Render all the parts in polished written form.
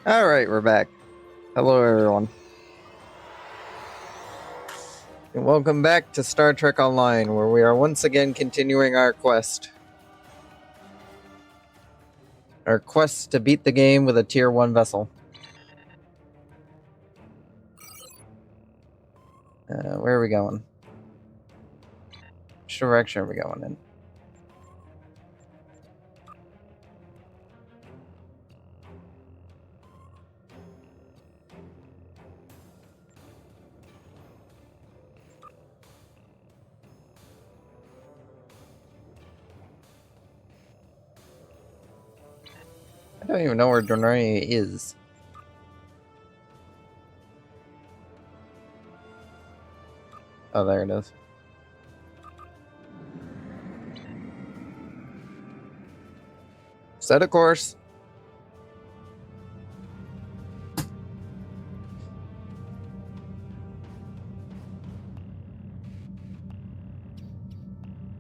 Alright, we're back. Hello, everyone. And welcome back to Star Trek Online, where we are once again continuing our quest. Our quest to beat the game with a Tier 1 vessel. Where are we going? Which direction are we going in? I don't even know where jorney is. Oh, there it is. Set a course.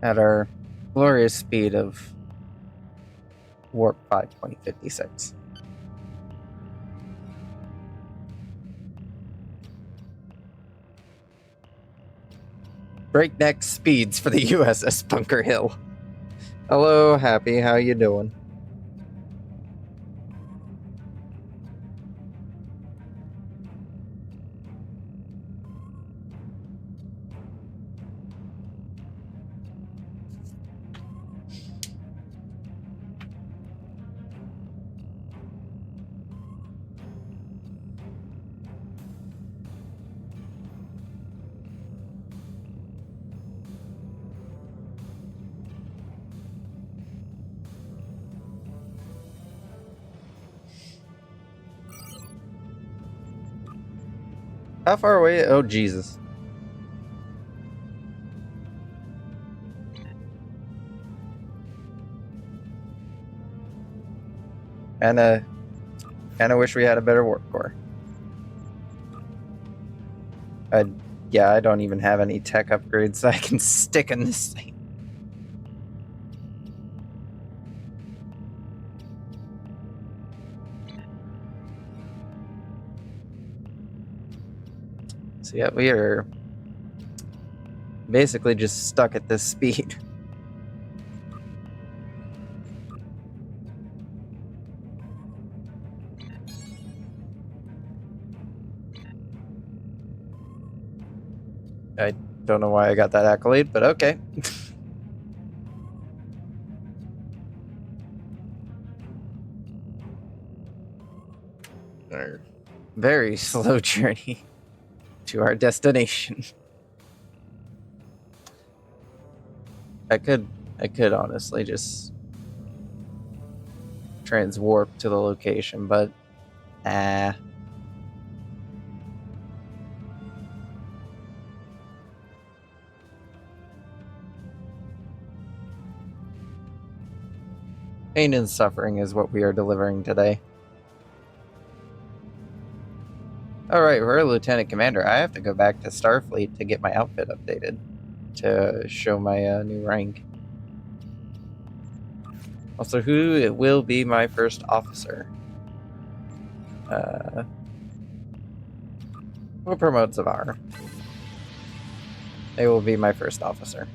At our glorious speed of warp 5.56. Breakneck speeds for the USS Bunker Hill. Hello, Happy. How you doing? How far away? Oh, Jesus. And I wish we had a better warp core. Yeah, I don't even have any tech upgrades that I can stick in this thing. So yeah, we are basically just stuck at this speed. I don't know why I got that accolade, but okay. Our very slow journey to our destination. I could honestly just transwarp to the location, but pain and suffering is what we are delivering today. Alright, we're a Lieutenant Commander. I have to go back to Starfleet to get my outfit updated to show my new rank. Also, who will be my first officer? We'll promote Zavar. They will be my first officer.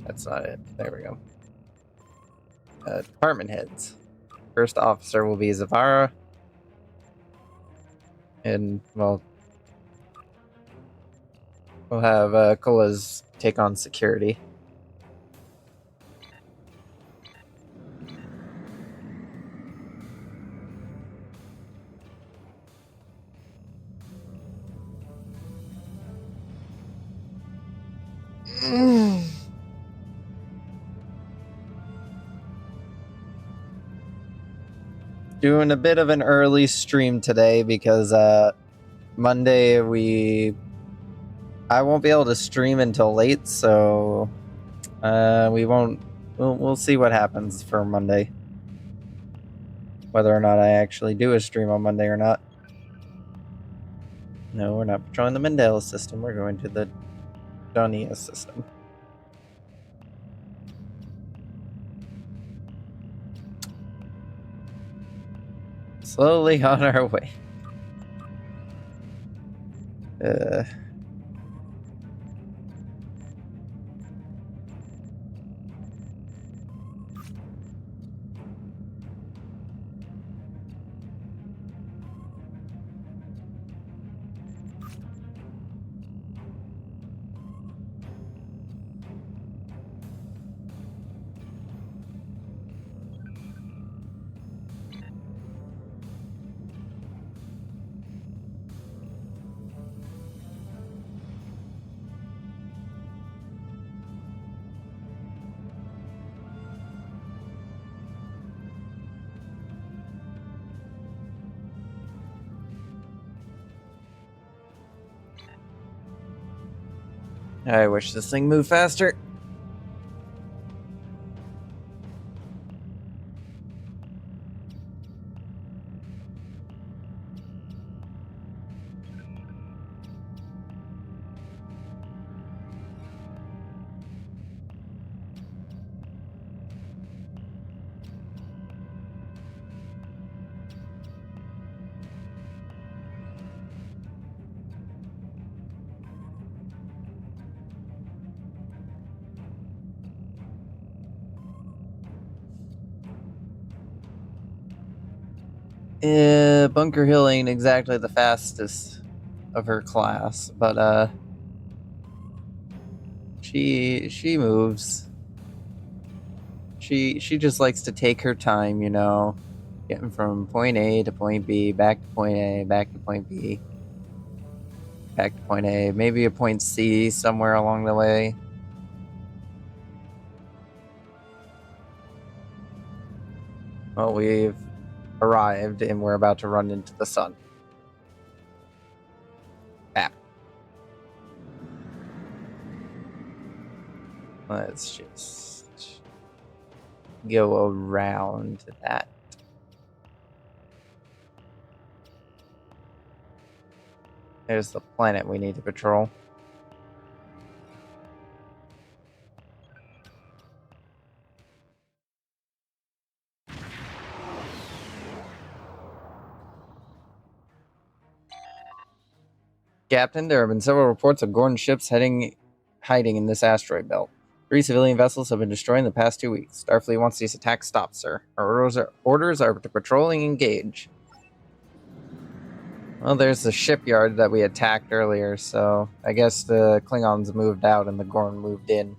That's not it. There we go. Department heads. First officer will be Zavara. And, well, we'll have Kola's take on security. Doing a bit of an early stream today because Monday I won't be able to stream until late, so we won't. We'll see what happens for Monday. Whether or not I actually do a stream on Monday or not. No, we're not patrolling the Mandela system. We're going to the Johnny system. Slowly on our way. I wish this thing moved faster. Bunker Hill ain't exactly the fastest of her class, but she moves. She just likes to take her time, you know, getting from point A to point B, back to point A, back to point B, back to point A, maybe a point C somewhere along the way. Well, we've arrived and we're about to run into the sun. Let's just go around that. There's the planet we need to patrol. Captain, there have been several reports of Gordon ships hiding in this asteroid belt. 3 civilian vessels have been destroyed in the past 2 weeks. Starfleet wants these attacks stopped, sir. Our orders are to patrol and engage. Well, there's the shipyard that we attacked earlier, so I guess the Klingons moved out and the Gorn moved in.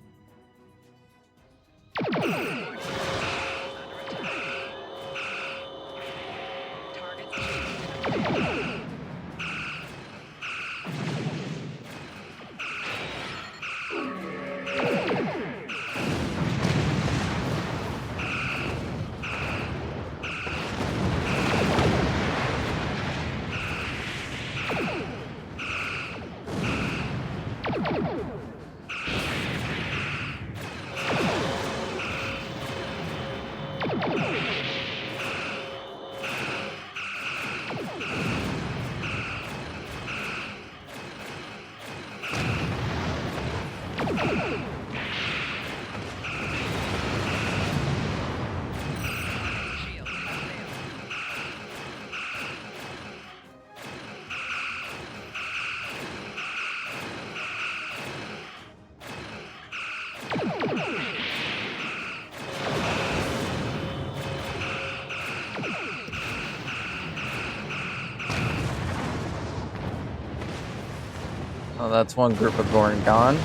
Well, that's one group of Gorn gone.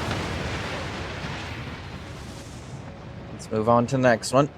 Let's move on to the next one.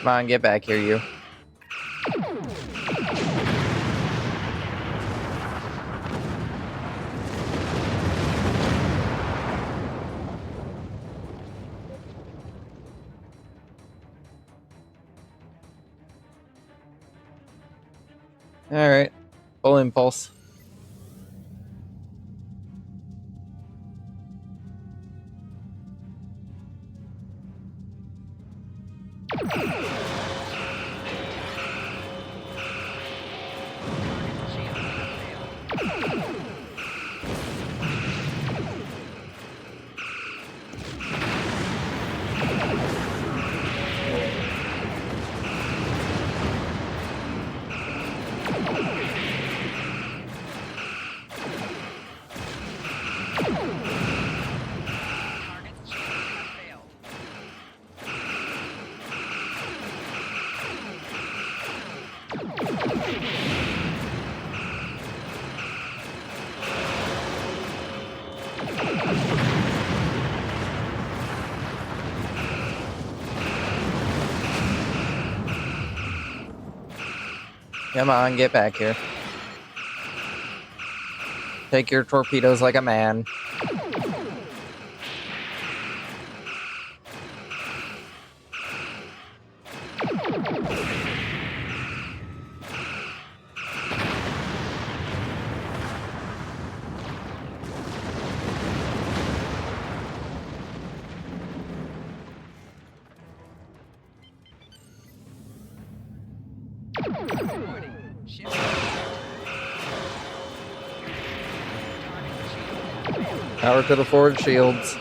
Come on, get back here, you. Alright. Full impulse. Come on, get back here. Take your torpedoes like a man. Power to the forward shields.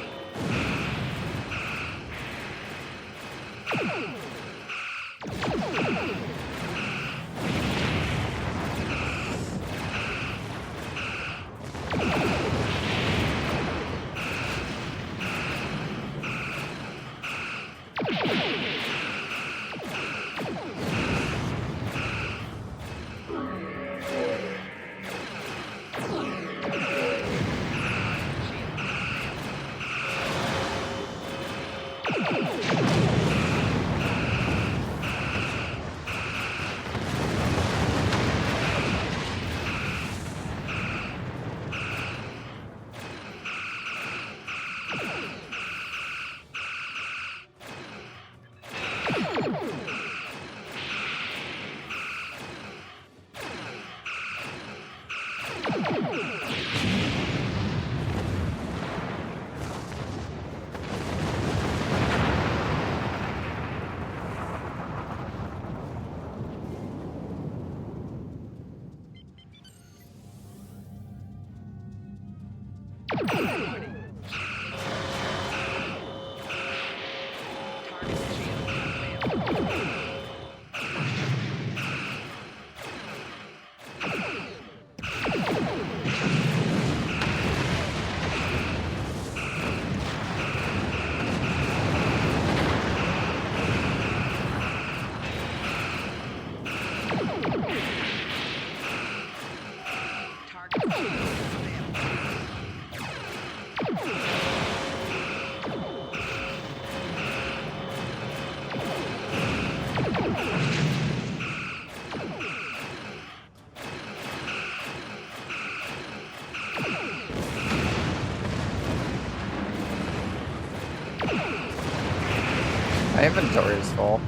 My inventory is full.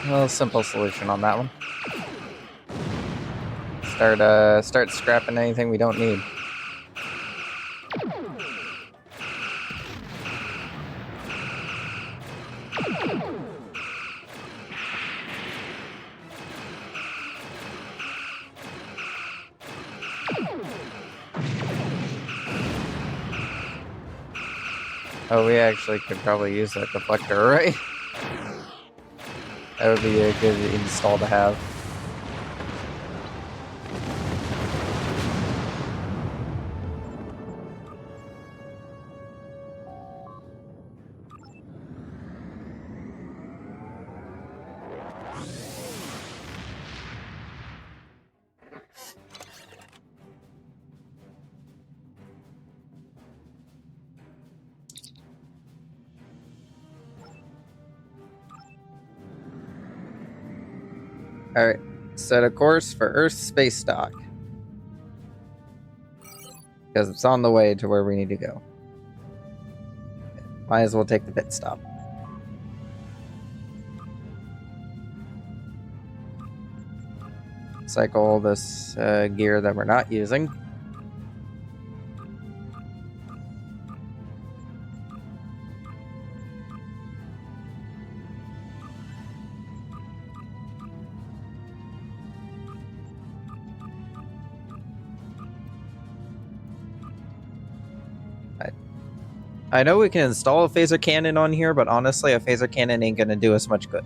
Well, simple solution on that one. Start scrapping anything we don't need. Oh, we actually could probably use that deflector, right? That would be a good install to have. Alright, set a course for Earth's space dock. Because it's on the way to where we need to go. Might as well take the pit stop. Cycle this gear that we're not using. I know we can install a phaser cannon on here, but honestly, a phaser cannon ain't gonna do us much good.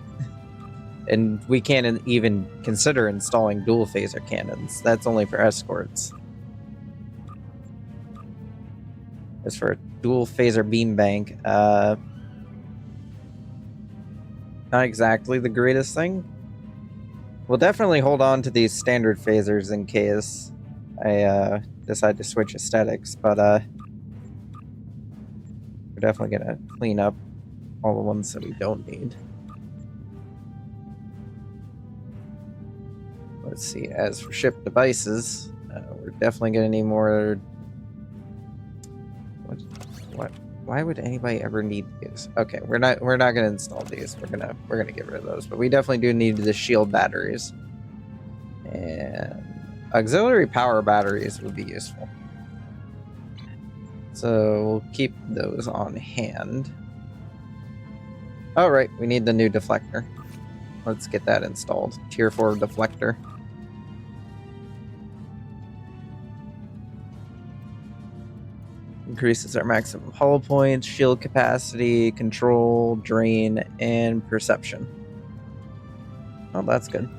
And we can't even consider installing dual phaser cannons. That's only for escorts. As for a dual phaser beam bank, not exactly the greatest thing. We'll definitely hold on to these standard phasers in case I decide to switch aesthetics, but we're definitely gonna clean up all the ones that we don't need. Let's see, as for ship devices, we're definitely gonna need more. What? Why would anybody ever need these? Okay, we're not gonna install these. We're gonna get rid of those, but we definitely do need the shield batteries. And auxiliary power batteries would be useful. So we'll keep those on hand. All right, we need the new deflector. Let's get that installed. Tier 4 deflector. Increases our maximum hull points, shield capacity, control, drain, and perception. Oh, that's good.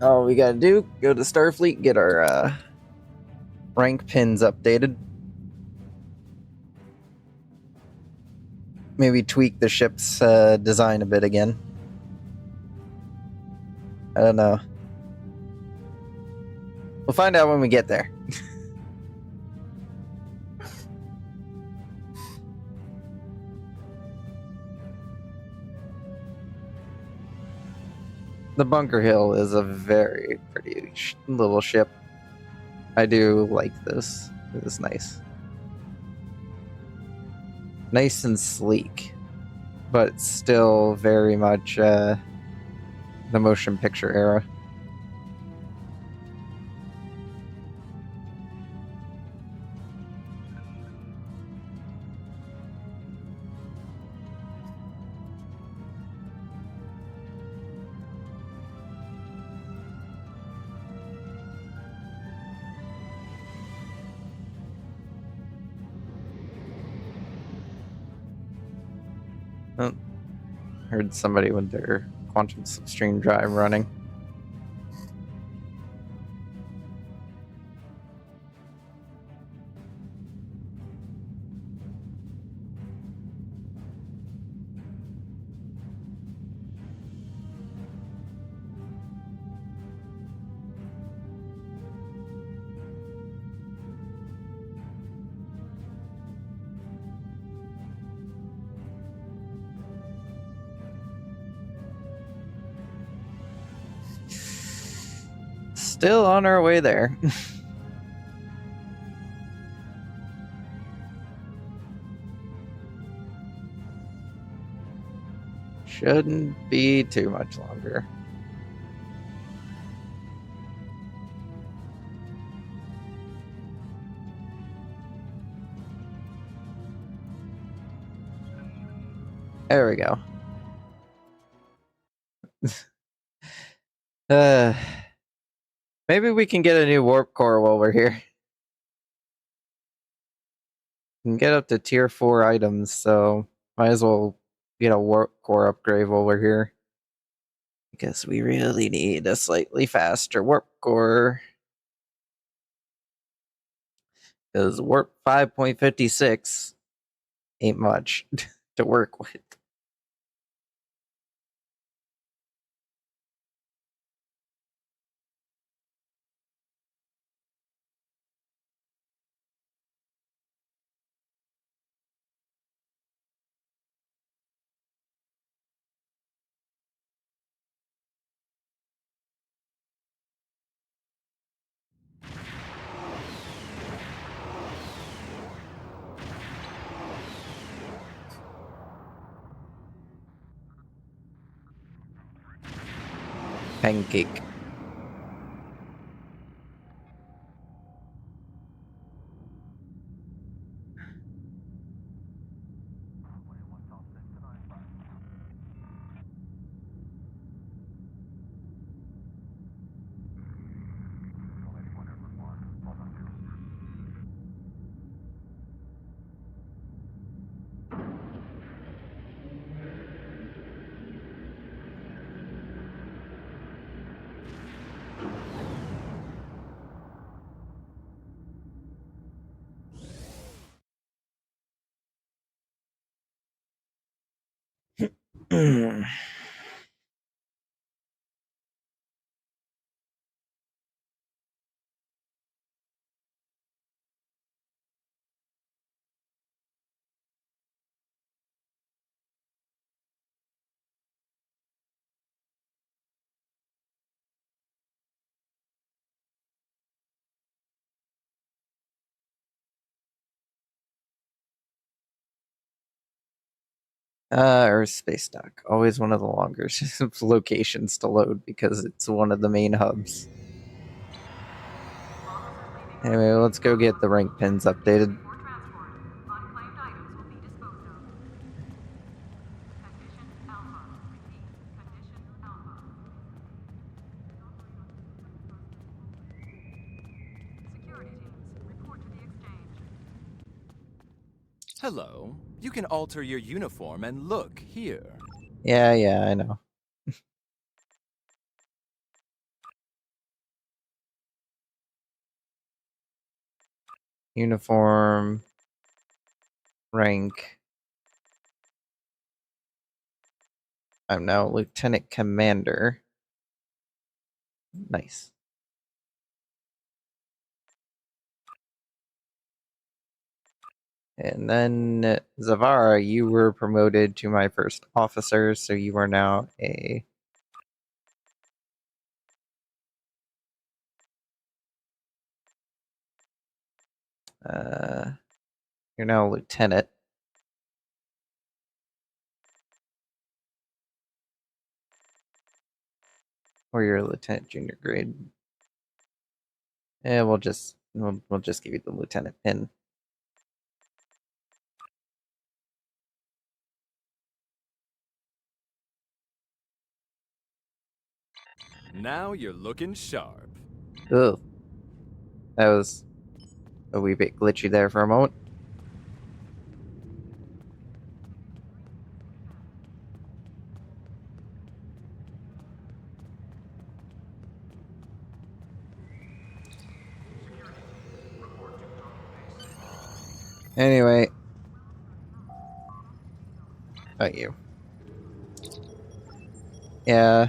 All we gotta do, go to Starfleet, get our rank pins updated. Maybe tweak the ship's design a bit again. I don't know. We'll find out when we get there. The Bunker Hill is a very pretty little ship. I do like this. It is nice. Nice and sleek, but still very much the motion picture era. Oh, heard somebody with their quantum slipstream drive running. Still on our way there. Shouldn't be too much longer. There we go. Maybe we can get a new warp core while we're here. We can get up to tier 4 items, so might as well get a warp core upgrade while we're here. Because we really need a slightly faster warp core. Because warp 5.56 ain't much to work with. pancake. Earth space dock. Always one of the longer locations to load because it's one of the main hubs. Anyway, let's go get the rank pins updated. Hello. You can alter your uniform and look here. Yeah, I know. Uniform, rank. I'm now Lieutenant Commander. Nice. And then Zavara, you were promoted to my first officer, so you are now a you're now a lieutenant. Or you're a lieutenant junior grade. Yeah, we'll just give you the lieutenant pin. Now you're looking sharp. Ugh. That was a wee bit glitchy there for a moment. Anyway. Oh, you. Yeah.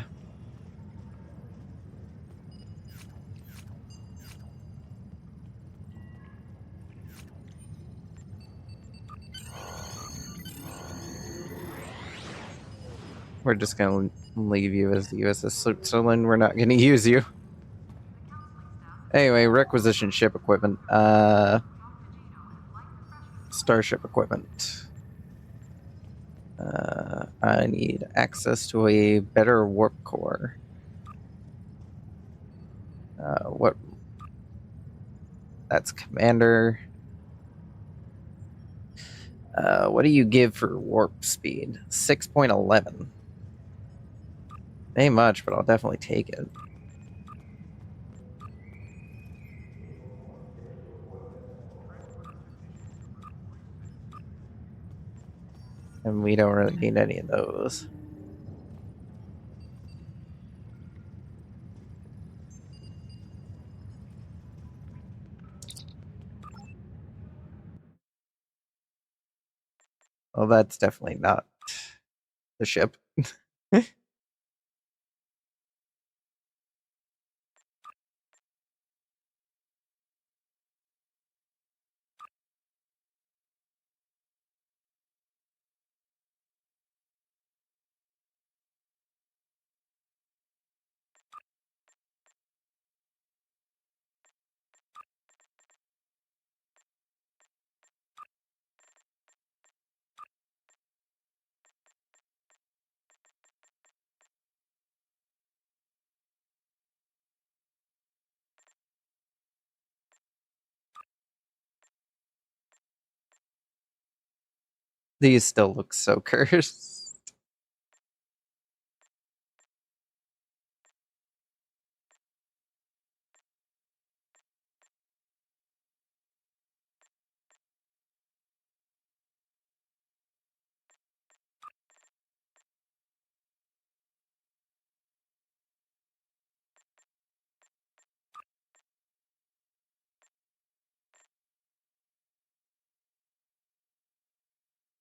We're just gonna leave you as the USS Switzerland. We're not gonna use you. Anyway, requisition ship equipment. Starship equipment. I need access to a better warp core. What? That's commander. What do you give for warp speed? 6.11. Ain't much, but I'll definitely take it. And we don't really need any of those. Well, that's definitely not the ship. These still look so cursed.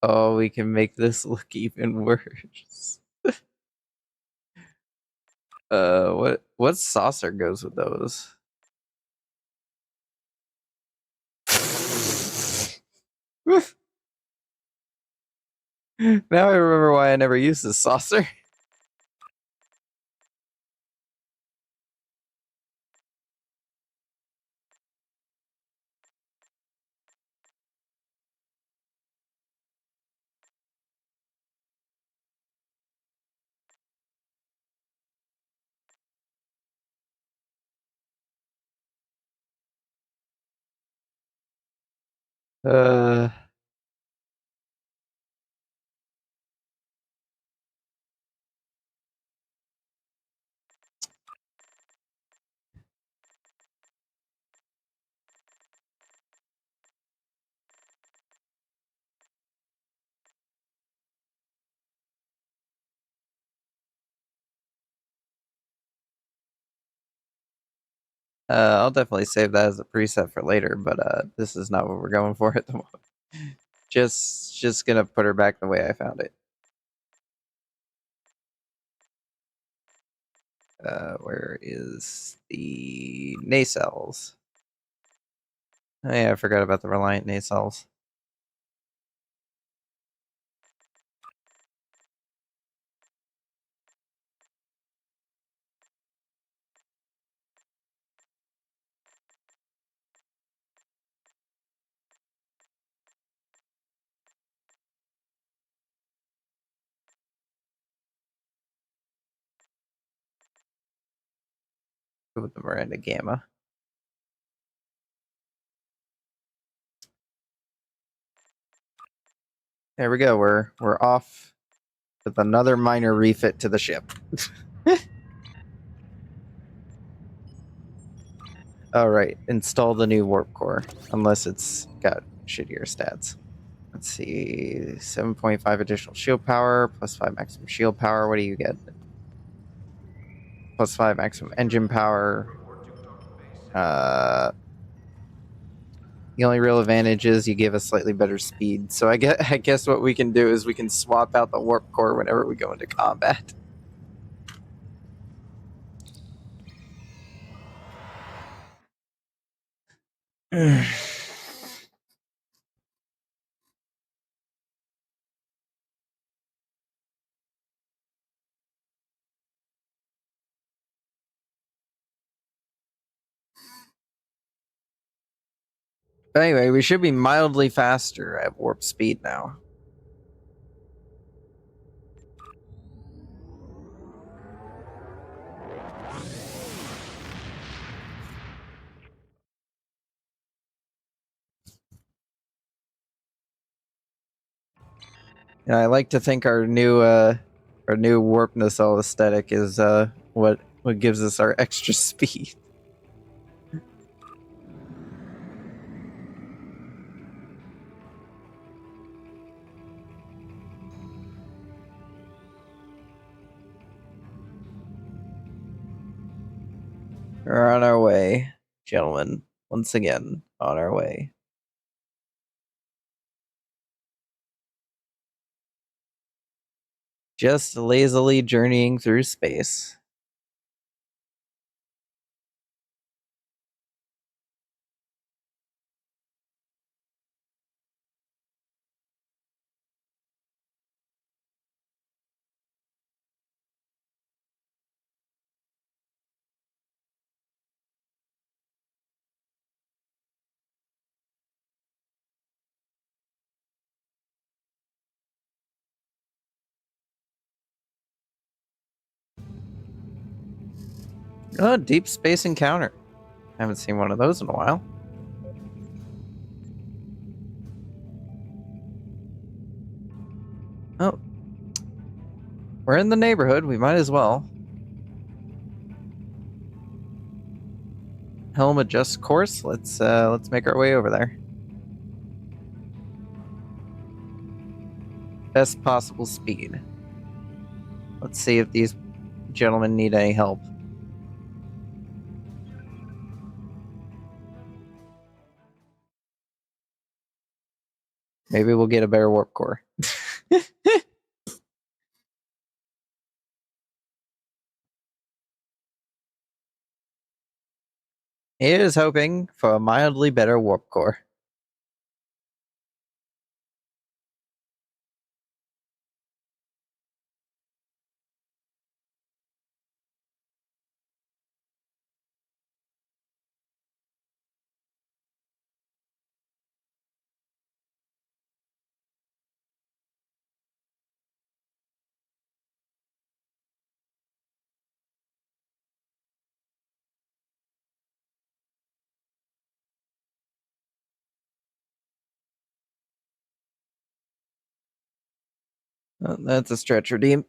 Oh, we can make this look even worse. What saucer goes with those? Now I remember why I never used this saucer. Uh, I'll definitely save that as a preset for later, but this is not what we're going for at the moment. Just gonna put her back the way I found it. Where is the nacelles? Oh yeah, I forgot about the Valleint nacelles. With the Miranda Gamma. There we go. We're off with another minor refit to the ship. All right, install the new warp core, unless it's got shittier stats. Let's see, 7.5 additional shield power, plus 5 maximum shield power. What do you get? Plus 5 maximum engine power. The only real advantage is you give us slightly better speed. So I guess what we can do is we can swap out the warp core whenever we go into combat. But anyway, we should be mildly faster at warp speed now. And I like to think our new warp nacelle aesthetic is what gives us our extra speed. We're on our way, gentlemen. Once again, on our way. Just lazily journeying through space. Oh, deep space encounter. Haven't seen one of those in a while. Oh. We're in the neighborhood. We might as well. Helm adjust course. Let's make our way over there. Best possible speed. Let's see if these gentlemen need any help. Maybe we'll get a better warp core. He is hoping for a mildly better warp core. Oh, that's a stretch redeem.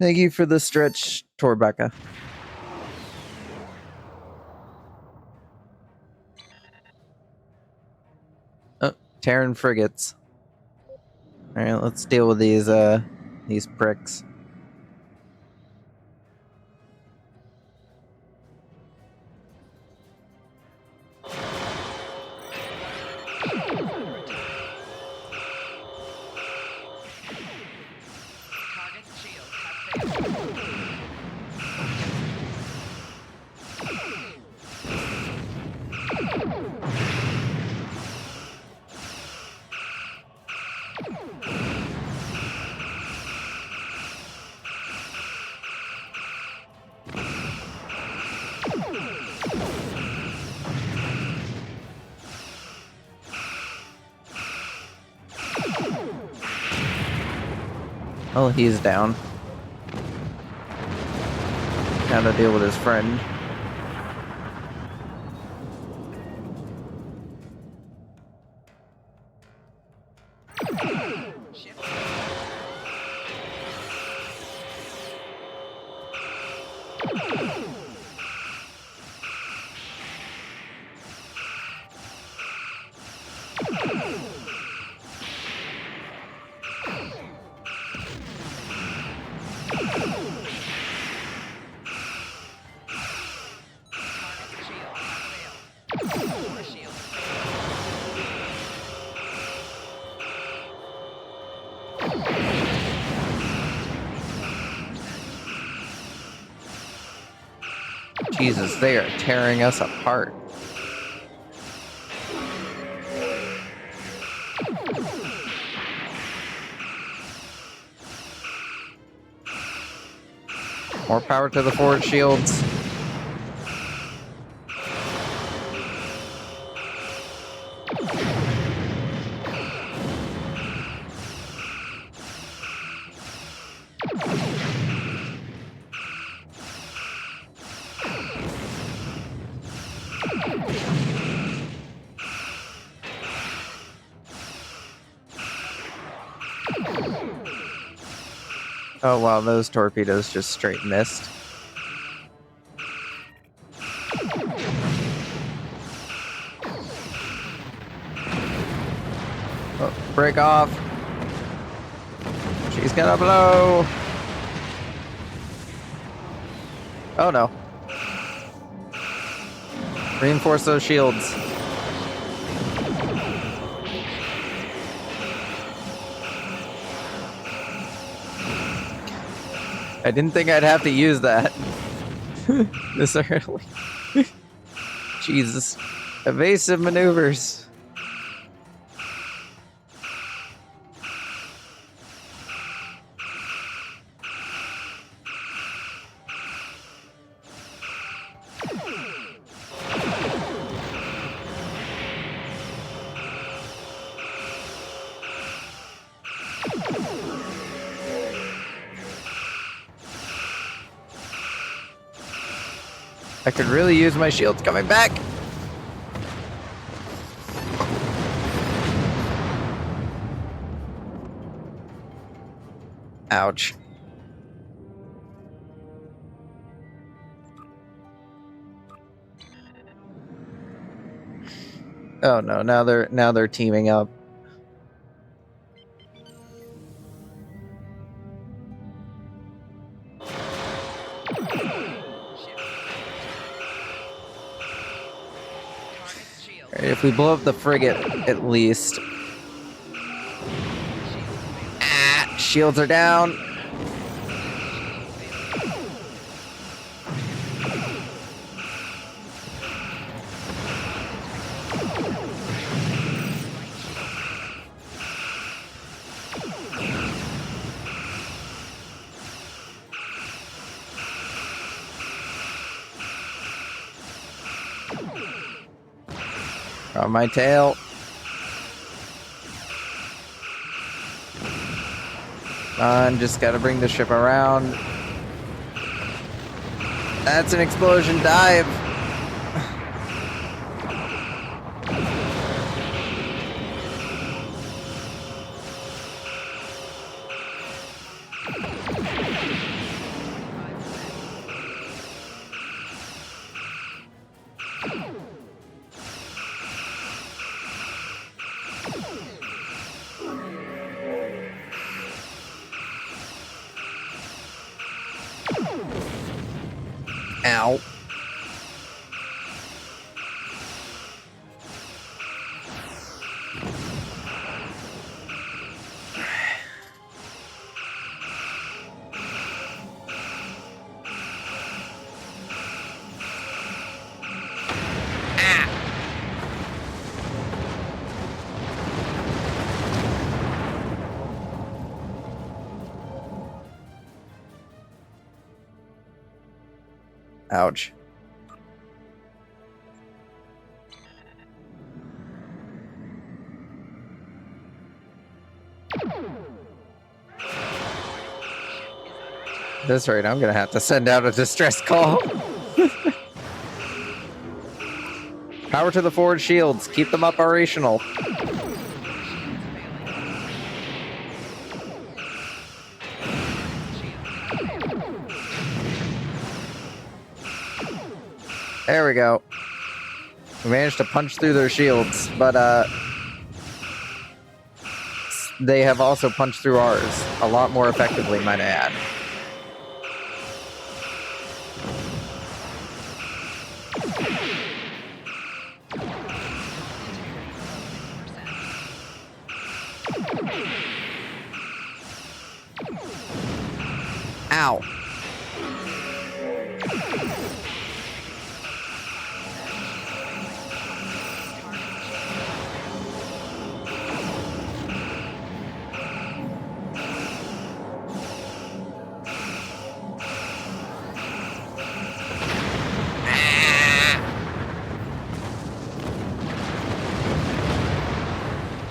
Thank you for the stretch, Torbecca. Oh, Terran frigates. Alright, let's deal with these pricks. Oh, he's down. How to deal with his friend. Jesus, they are tearing us apart. More power to the forward shields. Oh wow, those torpedoes just straight missed. Oh, break off. She's gonna blow. Oh no. Reinforce those shields. I didn't think I'd have to use that this early. Jesus. Evasive maneuvers. I could really use my shields coming back. Ouch. Oh no, now they're teaming up. If we blow up the frigate, at least. Ah, shields are down. On my tail. Just gotta bring the ship around. That's an explosion dive. Ow. Ouch. That's right, I'm gonna have to send out a distress call. Power to the forward shields. Keep them operational. There we go. We managed to punch through their shields, but they have also punched through ours a lot more effectively, might I add. Ow.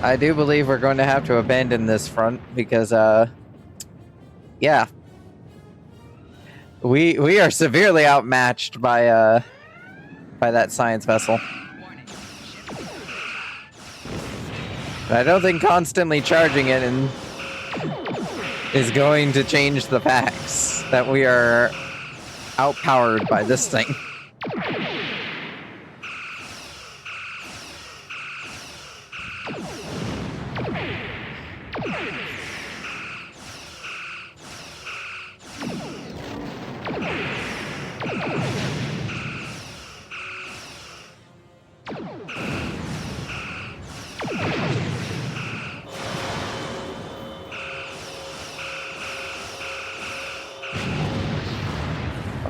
I do believe we're going to have to abandon this front because, yeah. We are severely outmatched by that science vessel. I don't think constantly charging it is going to change the facts that we are outpowered by this thing.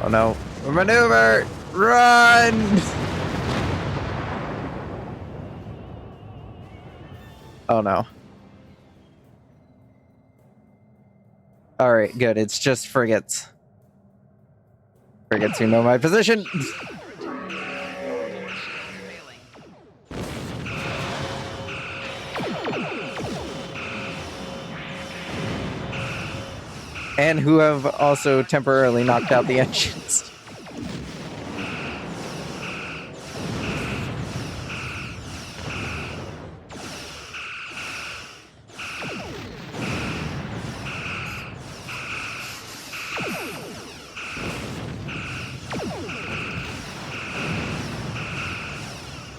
Oh no. Maneuver! Run! Oh no. Alright, good. It's just frigates. Frigates who know my position. And who have also temporarily knocked out the engines.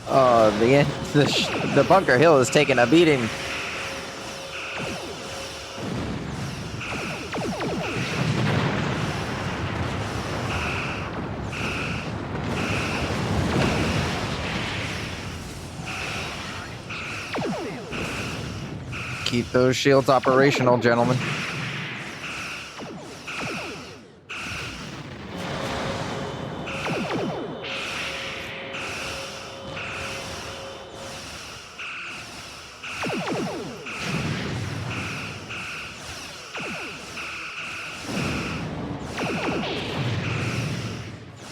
Oh, the Bunker Hill is taking a beating. Keep those shields operational, gentlemen.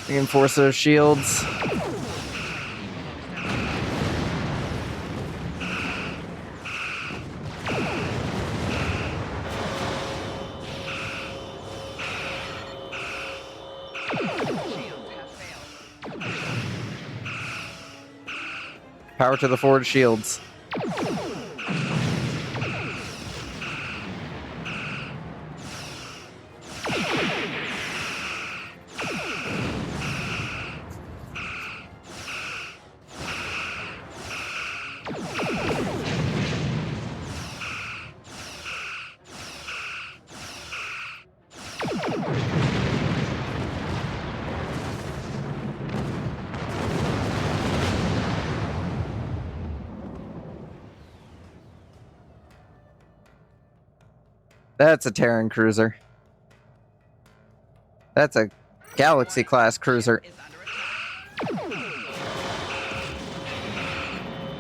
Reinforce those shields. Power to the forward shields. That's a Terran cruiser. That's a Galaxy-class cruiser.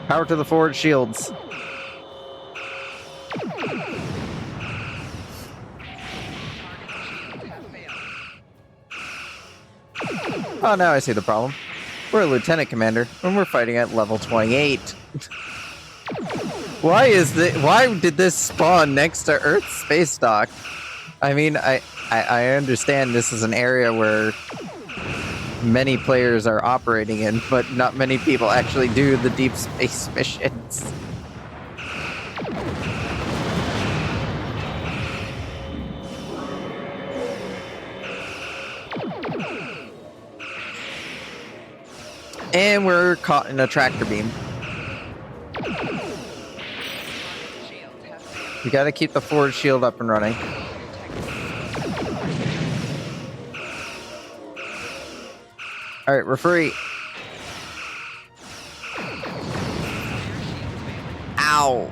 Power to the forward shields. Oh, now I see the problem. We're a lieutenant commander, and we're fighting at level 28. Why did this spawn next to Earth's space dock? I mean, I understand this is an area where many players are operating in, but not many people actually do the deep space missions. And we're caught in a tractor beam. We gotta keep the forward shield up and running. Alright, we're free. Ow!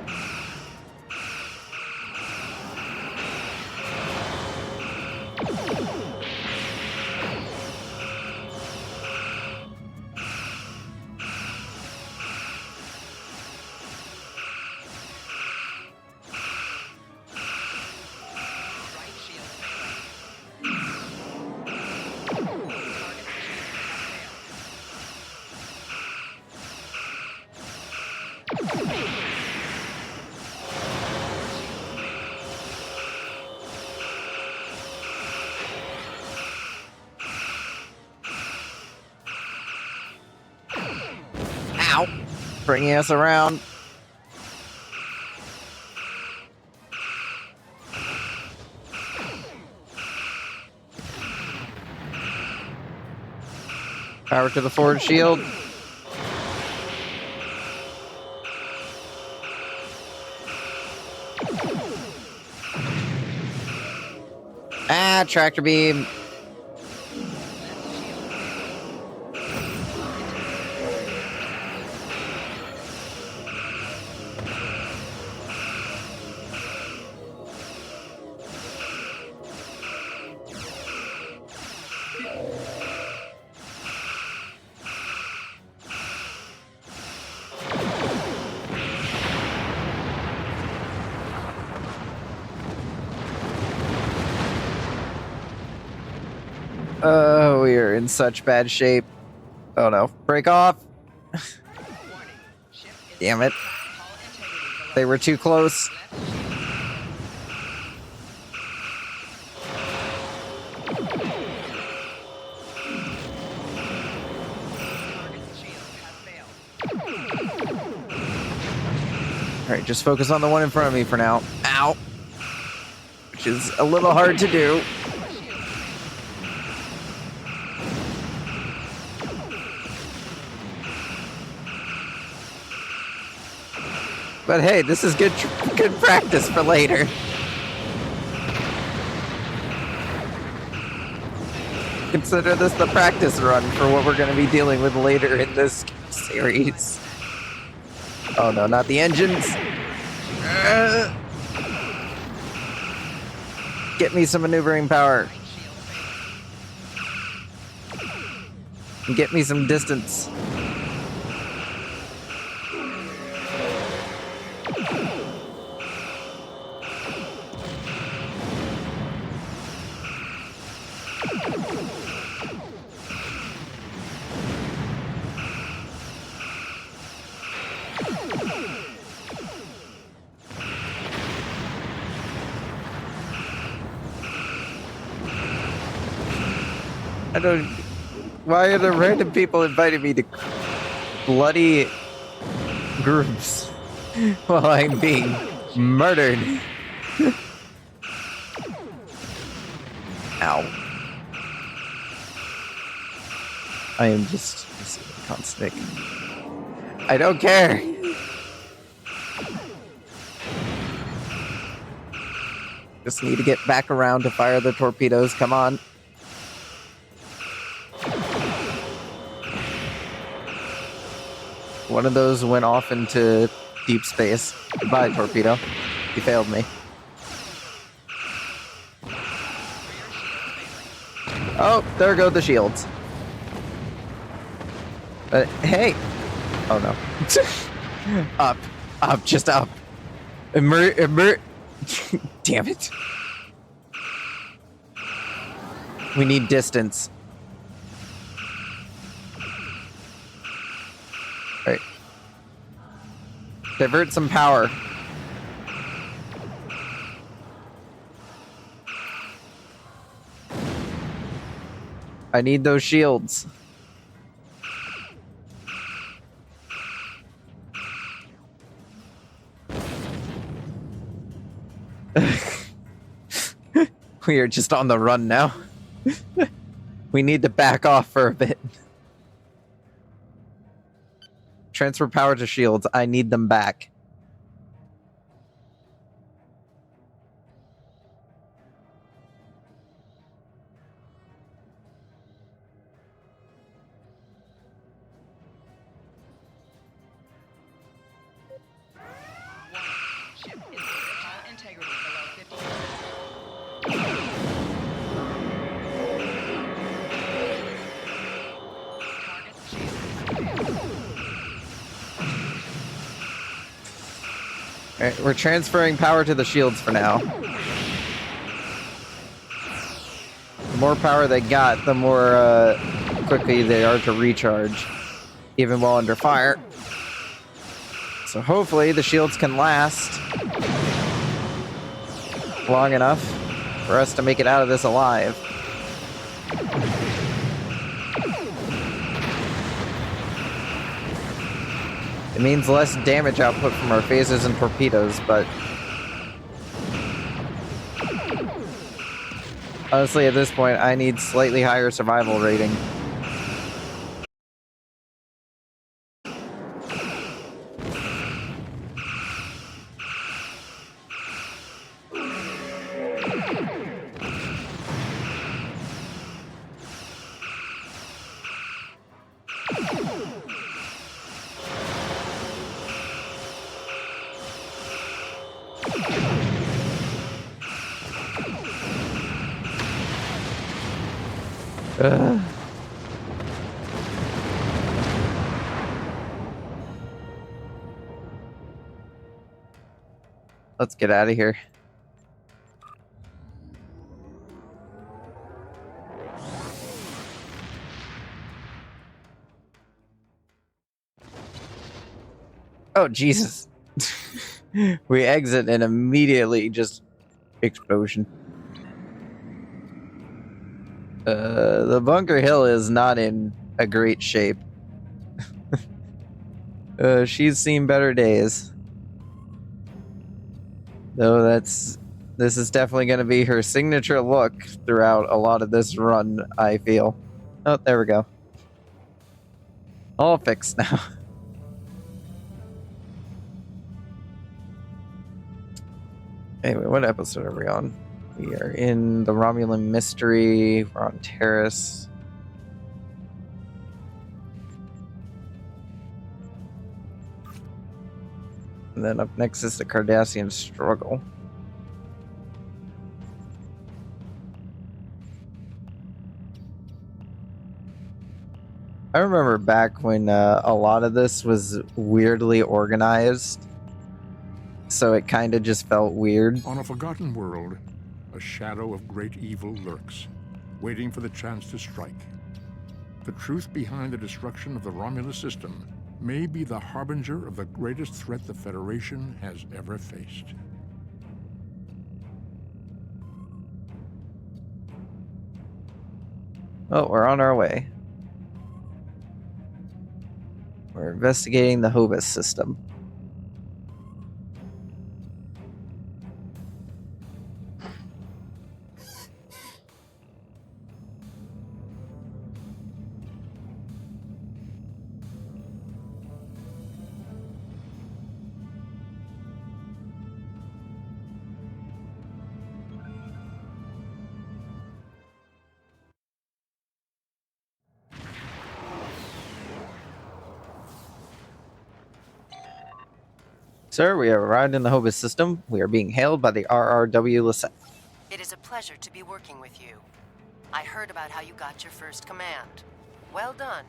Ow! Bringing us around. Power to the forward shield. Ah, tractor beam. Oh, we are in such bad shape. Oh no. Break off! Damn it. They were too close. Alright, just focus on the one in front of me for now. Ow! Which is a little hard to do. But hey, this is good practice for later. Consider this the practice run for what we're going to be dealing with later in this series. Oh no, not the engines. Get me some maneuvering power. Get me some distance. I don't... Why are there random people inviting me to bloody groups while I'm being murdered? Ow. I am just constant. I don't care. Just need to get back around to fire the torpedoes. Come on. One of those went off into deep space. Goodbye, torpedo. You failed me. Oh, there go the shields. Hey! Oh no. Up, just up. Damn it. We need distance. Right. Divert some power. I need those shields. We are just on the run now. We need to back off for a bit. Transfer power to shields. I need them back. Alright, we're transferring power to the shields for now. The more power they got, the more quickly they are to recharge, even while under fire. So hopefully the shields can last long enough for us to make it out of this alive. It means less damage output from our phasers and torpedoes, but honestly, at this point, I need slightly higher survival rating. Let's get out of here. Oh, Jesus. We exit and immediately just explosion. The Bunker Hill is not in a great shape. She's seen better days. Though this is definitely going to be her signature look throughout a lot of this run, I feel. Oh, there we go. All fixed now. Anyway, what episode are we on? We are in the Romulan Mystery. We're on Terrace. And then up next is the Cardassian Struggle. I remember back when a lot of this was weirdly organized. So it kind of just felt weird. On a forgotten world, a shadow of great evil lurks, waiting for the chance to strike. The truth behind the destruction of the Romulus system may be the harbinger of the greatest threat the Federation has ever faced. Oh, we're on our way. We're investigating the Hobus system. Sir, we have arrived in the Hobus system. We are being hailed by the RRW Lisette. It is a pleasure to be working with you. I heard about how you got your first command. Well done.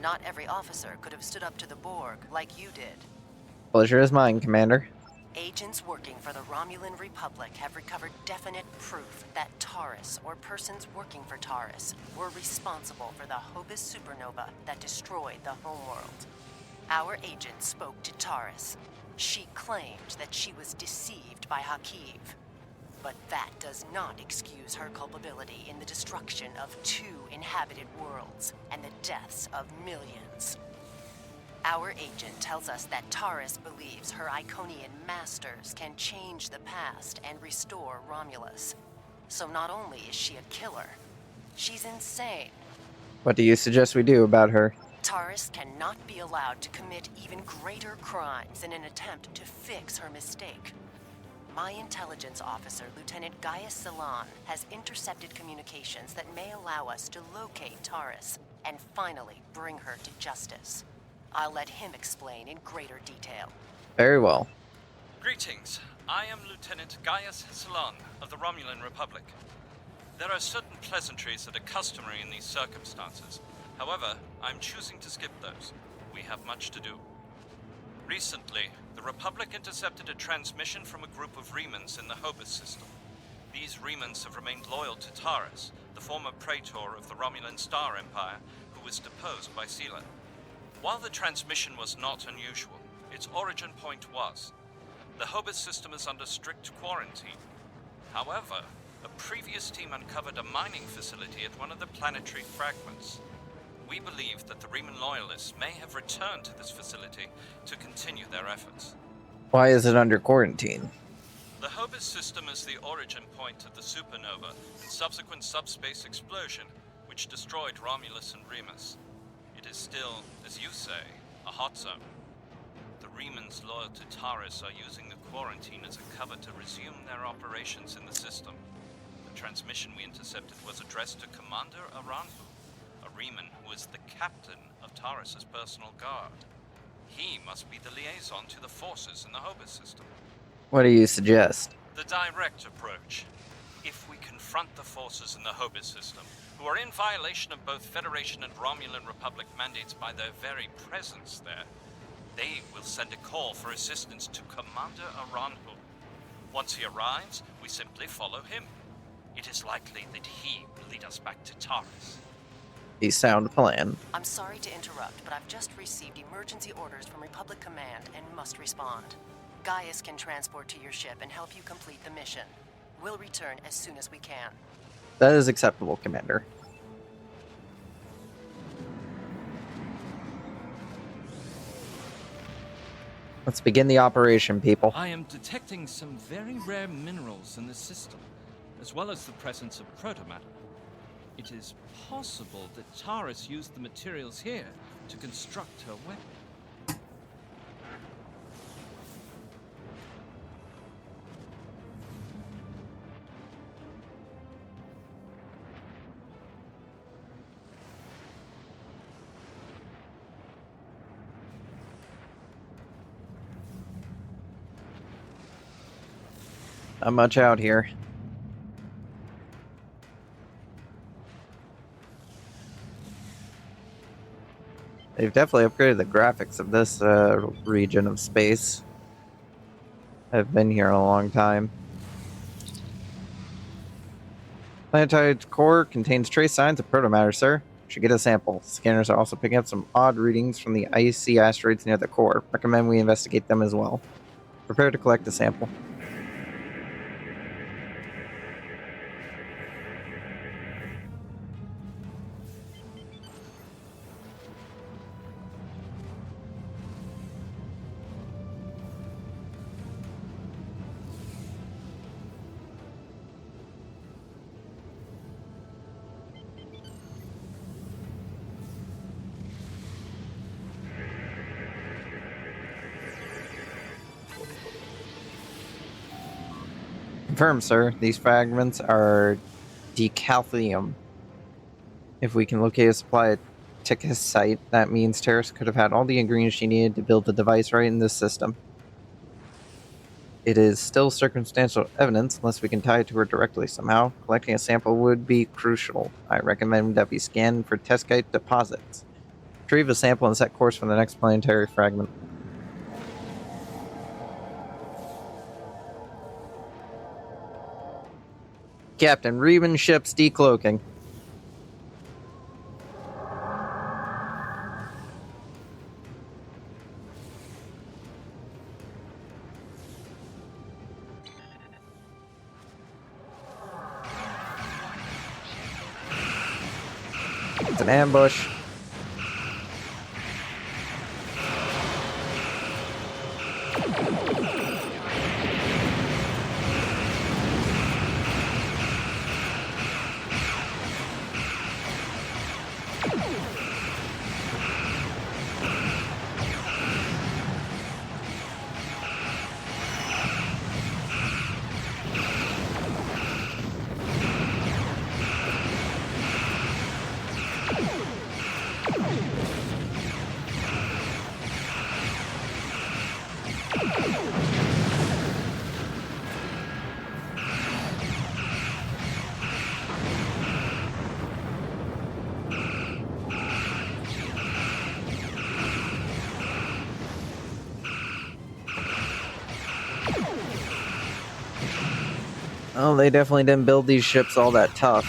Not every officer could have stood up to the Borg like you did. Pleasure is mine, Commander. Agents working for the Romulan Republic have recovered definite proof that Taurus, or persons working for Taurus, were responsible for the Hobus supernova that destroyed the homeworld. Our agent spoke to Taurus. She claimed that she was deceived by Hakiv. But that does not excuse her culpability in the destruction of 2 inhabited worlds and the deaths of millions. Our agent tells us that Taurus believes her Iconian masters can change the past and restore Romulus. So not only is she a killer, she's insane. What do you suggest we do about her? Taurus cannot be allowed to commit even greater crimes in an attempt to fix her mistake. My intelligence officer, Lieutenant Gaius Salan, has intercepted communications that may allow us to locate Taurus and finally bring her to justice. I'll let him explain in greater detail. Very well. Greetings. I am Lieutenant Gaius Salan of the Romulan Republic. There are certain pleasantries that are customary in these circumstances. However, I'm choosing to skip those. We have much to do. Recently, the Republic intercepted a transmission from a group of Remans in the Hobus system. These Remans have remained loyal to Taurus, the former praetor of the Romulan Star Empire, who was deposed by Sela. While the transmission was not unusual, its origin point was. The Hobus system is under strict quarantine. However, a previous team uncovered a mining facility at one of the planetary fragments. We believe that the Reman loyalists may have returned to this facility to continue their efforts. Why is it under quarantine? The Hobus system is the origin point of the supernova and subsequent subspace explosion, which destroyed Romulus and Remus. It is still, as you say, a hot zone. The Remans loyal to Taurus are using the quarantine as a cover to resume their operations in the system. The transmission we intercepted was addressed to Commander Aranhu, a Reman who is the captain of Taurus's personal guard. He must be the liaison to the forces in the Hobus system. What do you suggest? The direct approach. If we confront the forces in the Hobus system, who are in violation of both Federation and Romulan Republic mandates by their very presence there, they will send a call for assistance to Commander Aranhu. Once he arrives, we simply follow him. It is likely that he will lead us back to Taurus. A sound plan. I'm sorry to interrupt, but I've just received emergency orders from Republic Command and must respond. Gaius can transport to your ship and help you complete the mission. We'll return as soon as we can. That is acceptable, Commander. Let's begin the operation, people. I am detecting some very rare minerals in the system, as well as the presence of protomatter. It is possible that Taurus used the materials here to construct her weapon. Not much out here. They've definitely upgraded the graphics of this region of space. I've been here a long time. Planetary core contains trace signs of protomatter, sir. Should get a sample. Scanners are also picking up some odd readings from the icy asteroids near the core. Recommend we investigate them as well. Prepare to collect a sample. Confirm, sir. These fragments are decalcium. If we can locate a supply of tickisite, that means Terrace could have had all the ingredients she needed to build the device right in this system. It is still circumstantial evidence unless we can tie it to her directly somehow. Collecting a sample would be crucial. I recommend that we scan for teskite deposits. Retrieve a sample and set course for the next planetary fragment. Captain, Reuben ship's decloaking. It's an ambush. Oh, they definitely didn't build these ships all that tough.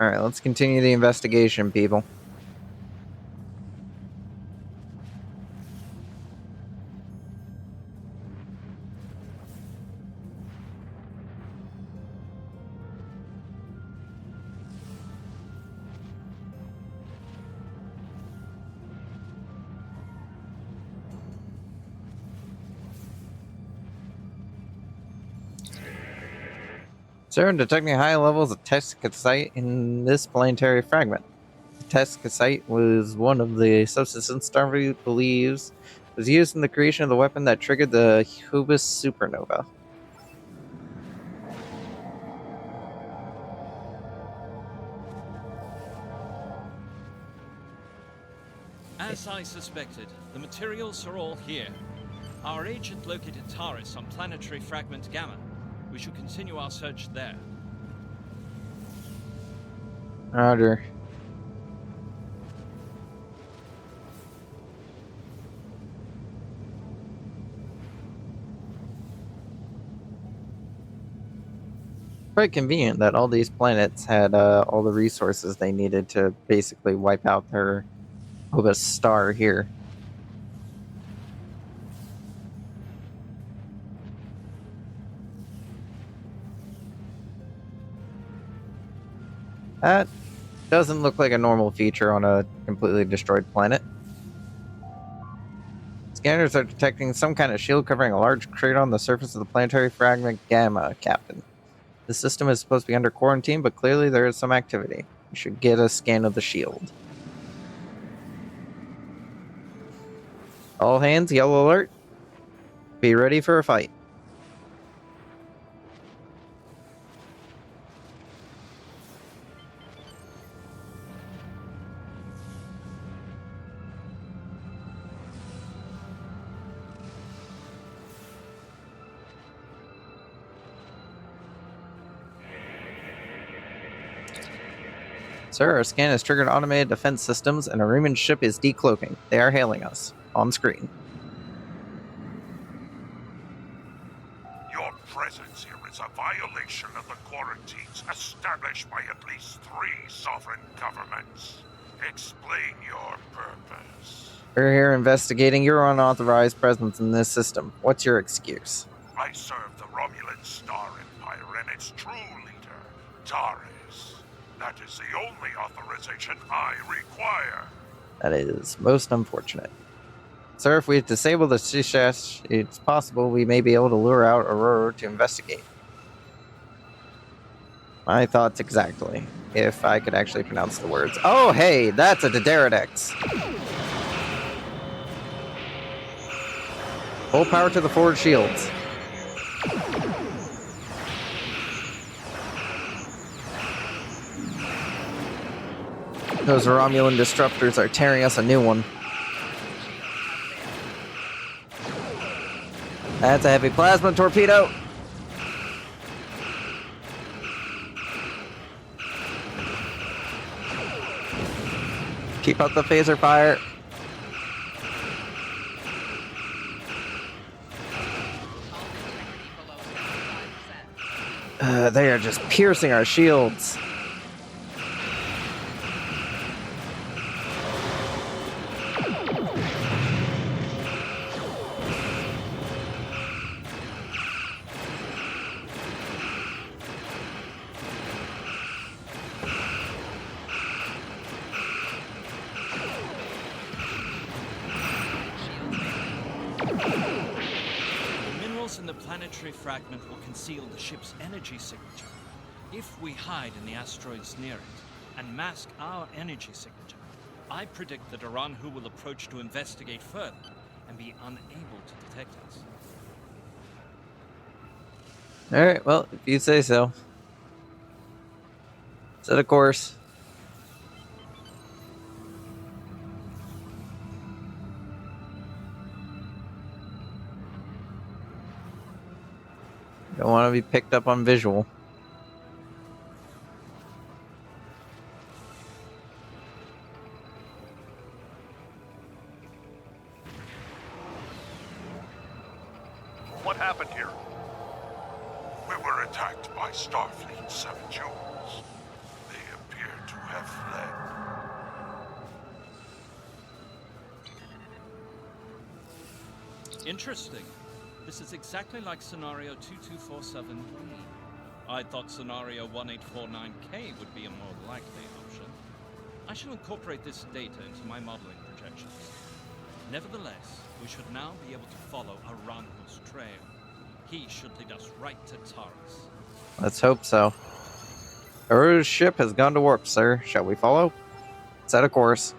Alright, let's continue the investigation, people. Sir, detecting high levels of teskisite in this planetary fragment. Teskisite was one of the substances Starfleet believes was used in the creation of the weapon that triggered the Hubis supernova. As I suspected, the materials are all here. Our agent located Taurus on planetary fragment Gamma. We should continue our search there. Roger. Quite convenient that all these planets had all the resources they needed to basically wipe out their Hubis star here. That doesn't look like a normal feature on a completely destroyed planet. Scanners are detecting some kind of shield covering a large crater on the surface of the planetary fragment Gamma, Captain. The system is supposed to be under quarantine, but clearly there is some activity. We should get a scan of the shield. All hands, yellow alert. Be ready for a fight. Sir, our scan has triggered automated defense systems, and a Riemann ship is decloaking. They are hailing us. On screen. Your presence here is a violation of the quarantines established by at least 3 sovereign governments. Explain your purpose. We're here investigating your unauthorized presence in this system. What's your excuse? I serve the Romulan Star Empire and its true leader, Taris. That is the only authorization I require. That is most unfortunate. Sir, if we disable the Shishash, it's possible we may be able to lure out Aurora to investigate. My thoughts exactly. If I could actually pronounce the words. Oh, hey, that's a Dederadex. Full power to the forward shields. Those Romulan disruptors are tearing us a new one. That's a heavy plasma torpedo. Keep up the phaser fire. They are just piercing our shields. Fragment will conceal the ship's energy signature. If we hide in the asteroids near it and mask our energy signature, I predict that Iran-Hu will approach to investigate further and be unable to detect us. Alright, well, if you say so. Set a course. Don't want to be picked up on visual. What happened here? We were attacked by Starfleet 7 Jewels. They appear to have fled. Interesting. This is exactly like scenario 2247B. I thought scenario 1849K would be a more likely option. I shall incorporate this data into my modeling projections. Nevertheless, we should now be able to follow Iran-Hu's trail. He should lead us right to Taris. Let's hope so. Aurora's ship has gone to warp, sir. Shall we follow? Set a course.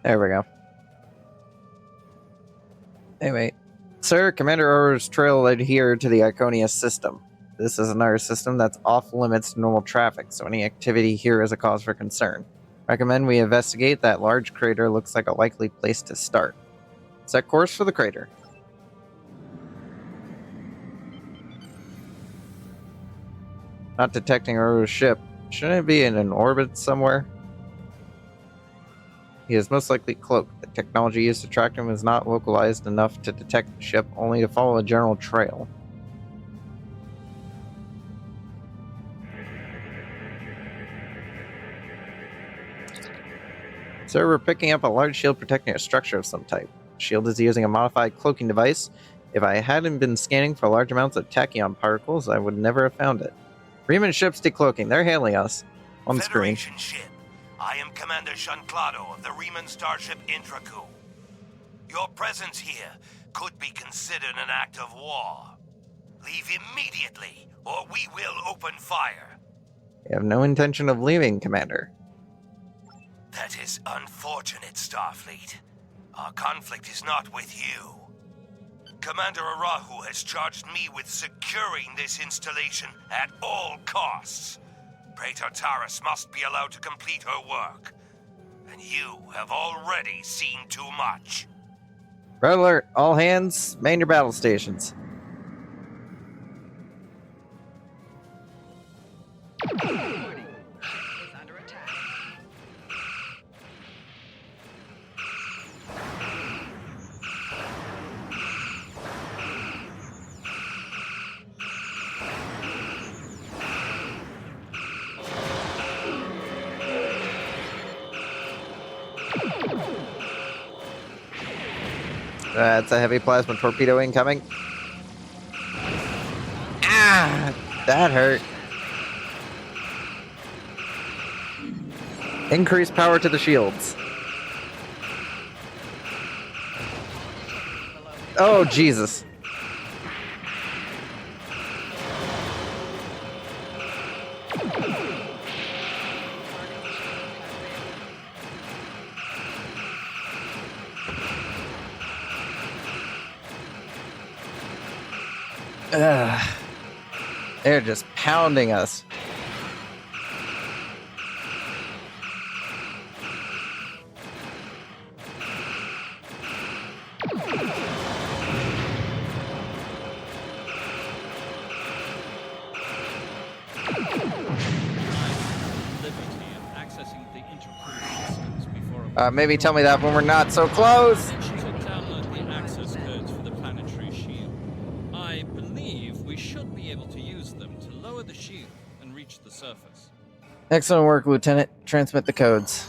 There we go. Anyway, sir, Commander Aurora's trail led here to the Iconia system. This is another system that's off limits to normal traffic, so any activity here is a cause for concern. Recommend we investigate. That large crater looks like a likely place to start. Set course for the crater. Not detecting Aurora's ship. Shouldn't it be in an orbit somewhere? He is most likely cloaked. The technology used to track him is not localized enough to detect the ship, only to follow a general trail. Sir, we're picking up a large shield protecting a structure of some type. The shield is using a modified cloaking device. If I hadn't been scanning for large amounts of tachyon particles, I would never have found it. Riemann ship's decloaking. They're hailing us. On screen. Federation ship. I am Commander Jean-Claude of the Riemann starship Intraku. Your presence here could be considered an act of war. Leave immediately, or we will open fire. We have no intention of leaving, Commander. That is unfortunate, Starfleet. Our conflict is not with you. Commander Arahu has charged me with securing this installation at all costs. Praetor Taris must be allowed to complete her work. And you have already seen too much. Red alert! All hands, man your battle stations. That's a heavy plasma torpedo incoming. Ah! That hurt. Increase power to the shields. Oh, Jesus. They're just pounding us. Maybe tell me that when we're not so close. To download the access codes for the planetary shield. I believe we should be able to use them to lower the shield and reach the surface. Excellent work, Lieutenant. Transmit the codes.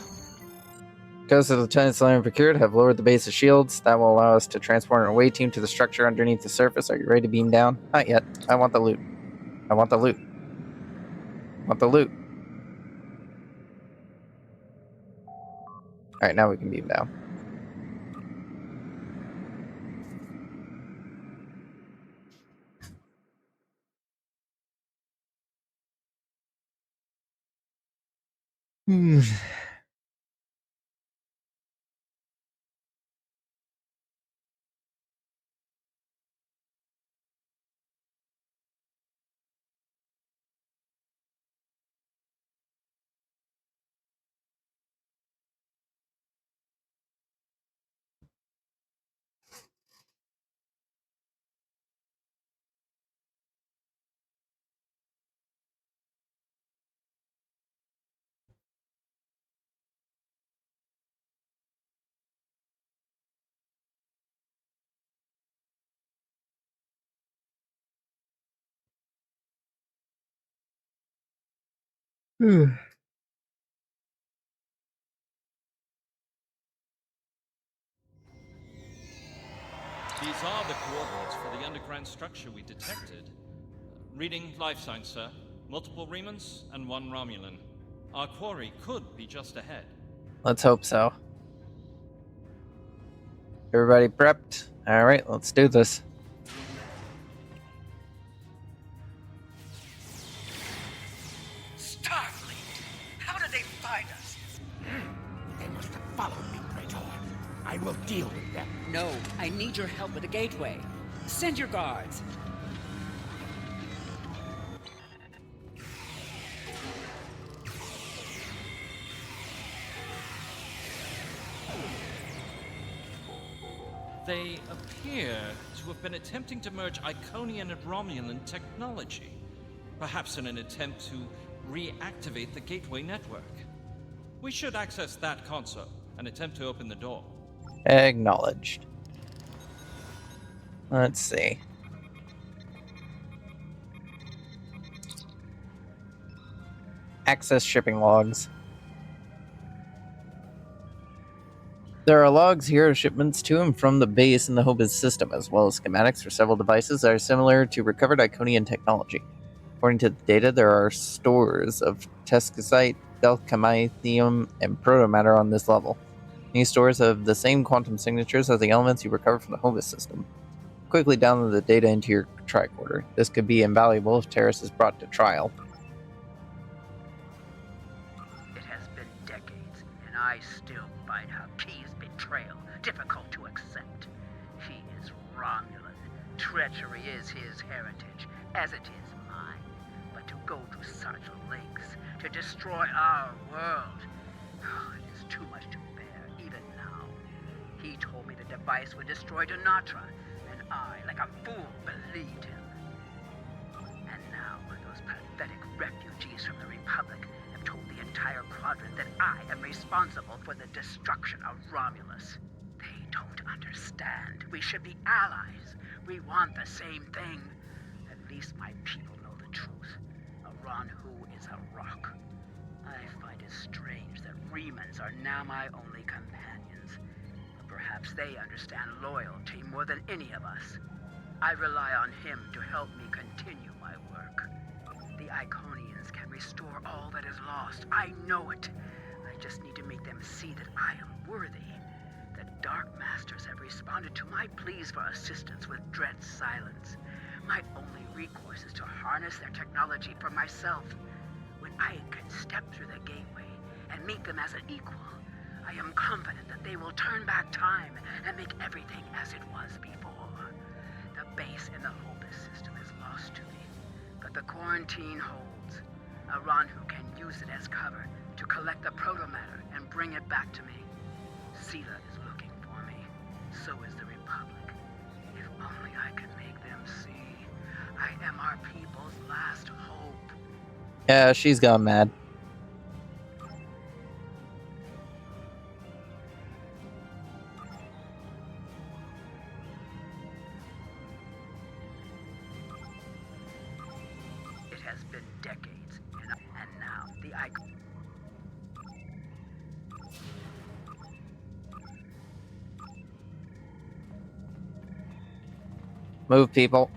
Codes that Lieutenant Nalina procured have lowered the base of shields. That will allow us to transport an away team to the structure underneath the surface. Are you ready to beam down? Not yet. I want the loot. I want the loot. I want the loot. Alright, now we can beam down. These are the coordinates for the underground structure we detected. Reading life signs, sir. Multiple Remans and one Romulan. Our quarry could be just ahead. Let's hope so. Everybody prepped? Alright, let's do this. Starfleet! How did they find us? They must have followed me, Praetor. I will deal with them. No, I need your help with the gateway. Send your guards. They appear to have been attempting to merge Iconian and Romulan technology. Perhaps in an attempt to reactivate the gateway network. We should access that console and attempt to open the door. Acknowledged. Let's see. Access shipping logs. There are logs here of shipments to and from the base in the Hobus system, as well as schematics for several devices that are similar to recovered Iconian technology. According to the data, there are stores of tescosite, delcamythium, and protomatter on this level. These stores have the same quantum signatures as the elements you recovered from the Hobus system. Quickly download the data into your tricorder. This could be invaluable if Terrace is brought to trial. It has been decades, and I still find Haki's betrayal difficult to accept. He is Romulan. Treachery is his heritage, as it is mine. But to go to such lengths to destroy our world, it is too much to bear, even now. He told me the device would destroy Donatra, and I, like a fool, believed him. And now, those pathetic refugees from the Republic have told the entire quadrant that I am responsible for the destruction of Romulus. They don't understand. We should be allies. We want the same thing. At least my people know the truth. Aranhu is a rock. I find it strange that Remans are now my only companions. But perhaps they understand loyalty more than any of us. I rely on him to help me continue my work. The Iconians can restore all that is lost. I know it. I just need to make them see that I am worthy. The Dark Masters have responded to my pleas for assistance with dread silence. My only recourse is to harness their technology for myself. When I can step through the gateway and meet them as an equal, I am confident that they will turn back time and make everything as it was before. The base in the Hobus system is lost to me, but the quarantine holds. Aranhu can use it as cover to collect the protomatter and bring it back to me. Sela is looking for me. So is the Republic. If only I could make them see. I am our people's last hope. Yeah, she's gone mad. It has been decades, and now the icon. Move, people.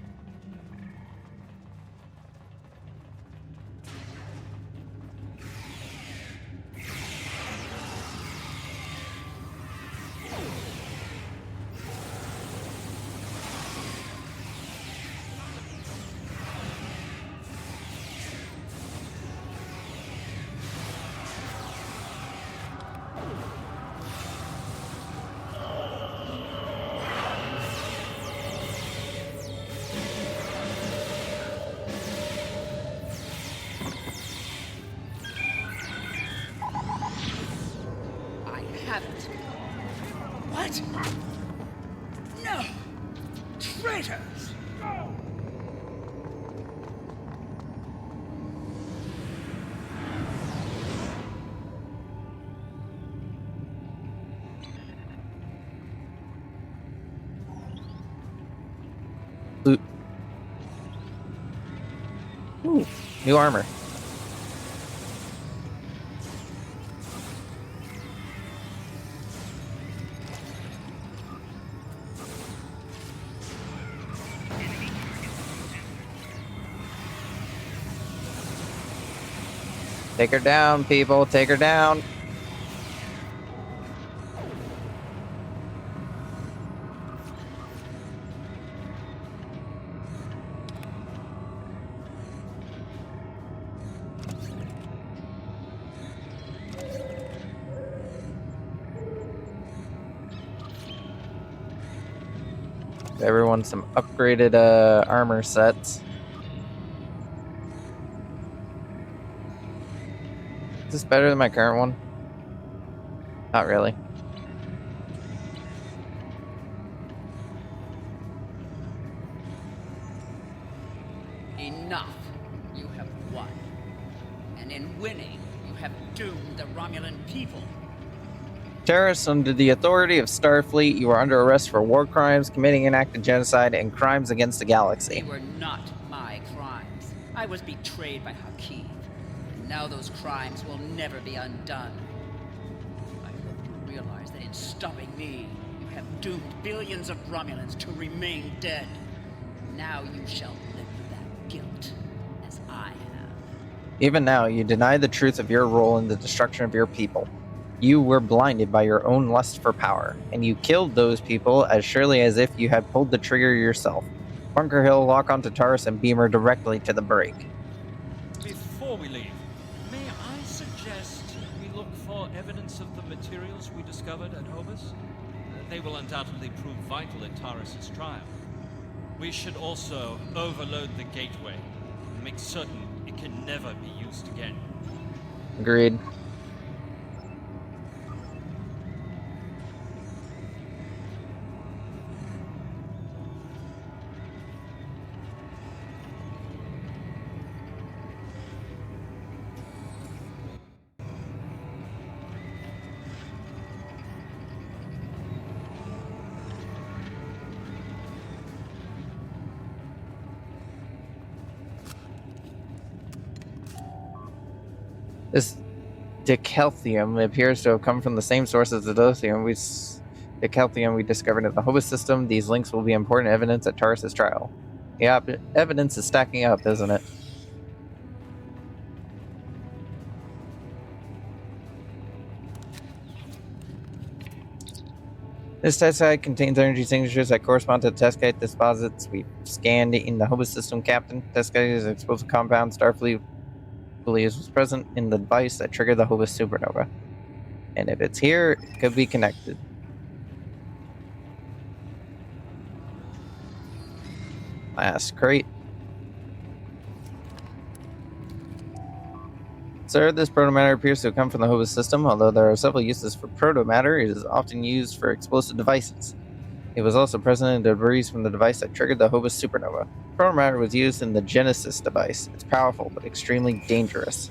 Haven't. What? No! Traitors! Loot. Ooh, new armor. Take her down, people. Take her down. Give everyone some upgraded armor sets. Is this better than my current one? Not really. Enough. You have won. And in winning, you have doomed the Romulan people. Terrorists under the authority of Starfleet, you are under arrest for war crimes, committing an act of genocide, and crimes against the galaxy. They were not my crimes. I was betrayed by Haki. And now those crimes will never be undone. I hope you realize that in stopping me, you have doomed billions of Romulans to remain dead. Now you shall live with that guilt, as I have. Even now, you deny the truth of your role in the destruction of your people. You were blinded by your own lust for power, and you killed those people as surely as if you had pulled the trigger yourself. Bunker Hill, lock onto Taurus and beam her directly to the break. Before we leave, may I suggest we look for evidence of the materials we discovered at Hobus? They will undoubtedly prove vital in Taurus' trial. We should also overload the gateway and make certain it can never be used again. Agreed. This decalcium appears to have come from the same source as the decalcium we discovered in the Hobus system. These links will be important evidence at Taurus' trial. Yeah, evidence is stacking up, isn't it? This test site contains energy signatures that correspond to the test site deposits we scanned in the Hobus system, Captain. Test site is an explosive compound Starfleet believes was present in the device that triggered the Hobus supernova. And if it's here, it could be connected. Last crate. Sir, this protomatter appears to have come from the Hobus system. Although there are several uses for protomatter, it is often used for explosive devices. It was also present in debris from the device that triggered the Hobus supernova. Protomatter was used in the Genesis device. It's powerful, but extremely dangerous.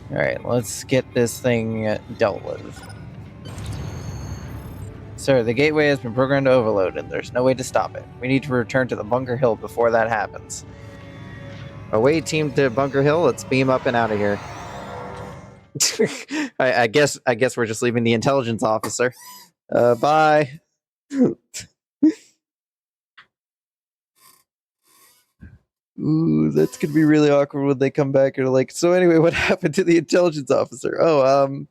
Alright, let's get this thing dealt with. Sir, the gateway has been programmed to overload, and there's no way to stop it. We need to return to the Bunker Hill before that happens. Away team to Bunker Hill, let's beam up and out of here. I guess we're just leaving the intelligence officer. Bye. Ooh, that's gonna be really awkward when they come back and are like, so anyway, what happened to the intelligence officer? Oh,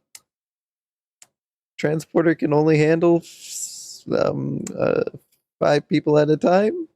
transporter can only handle 5 people at a time.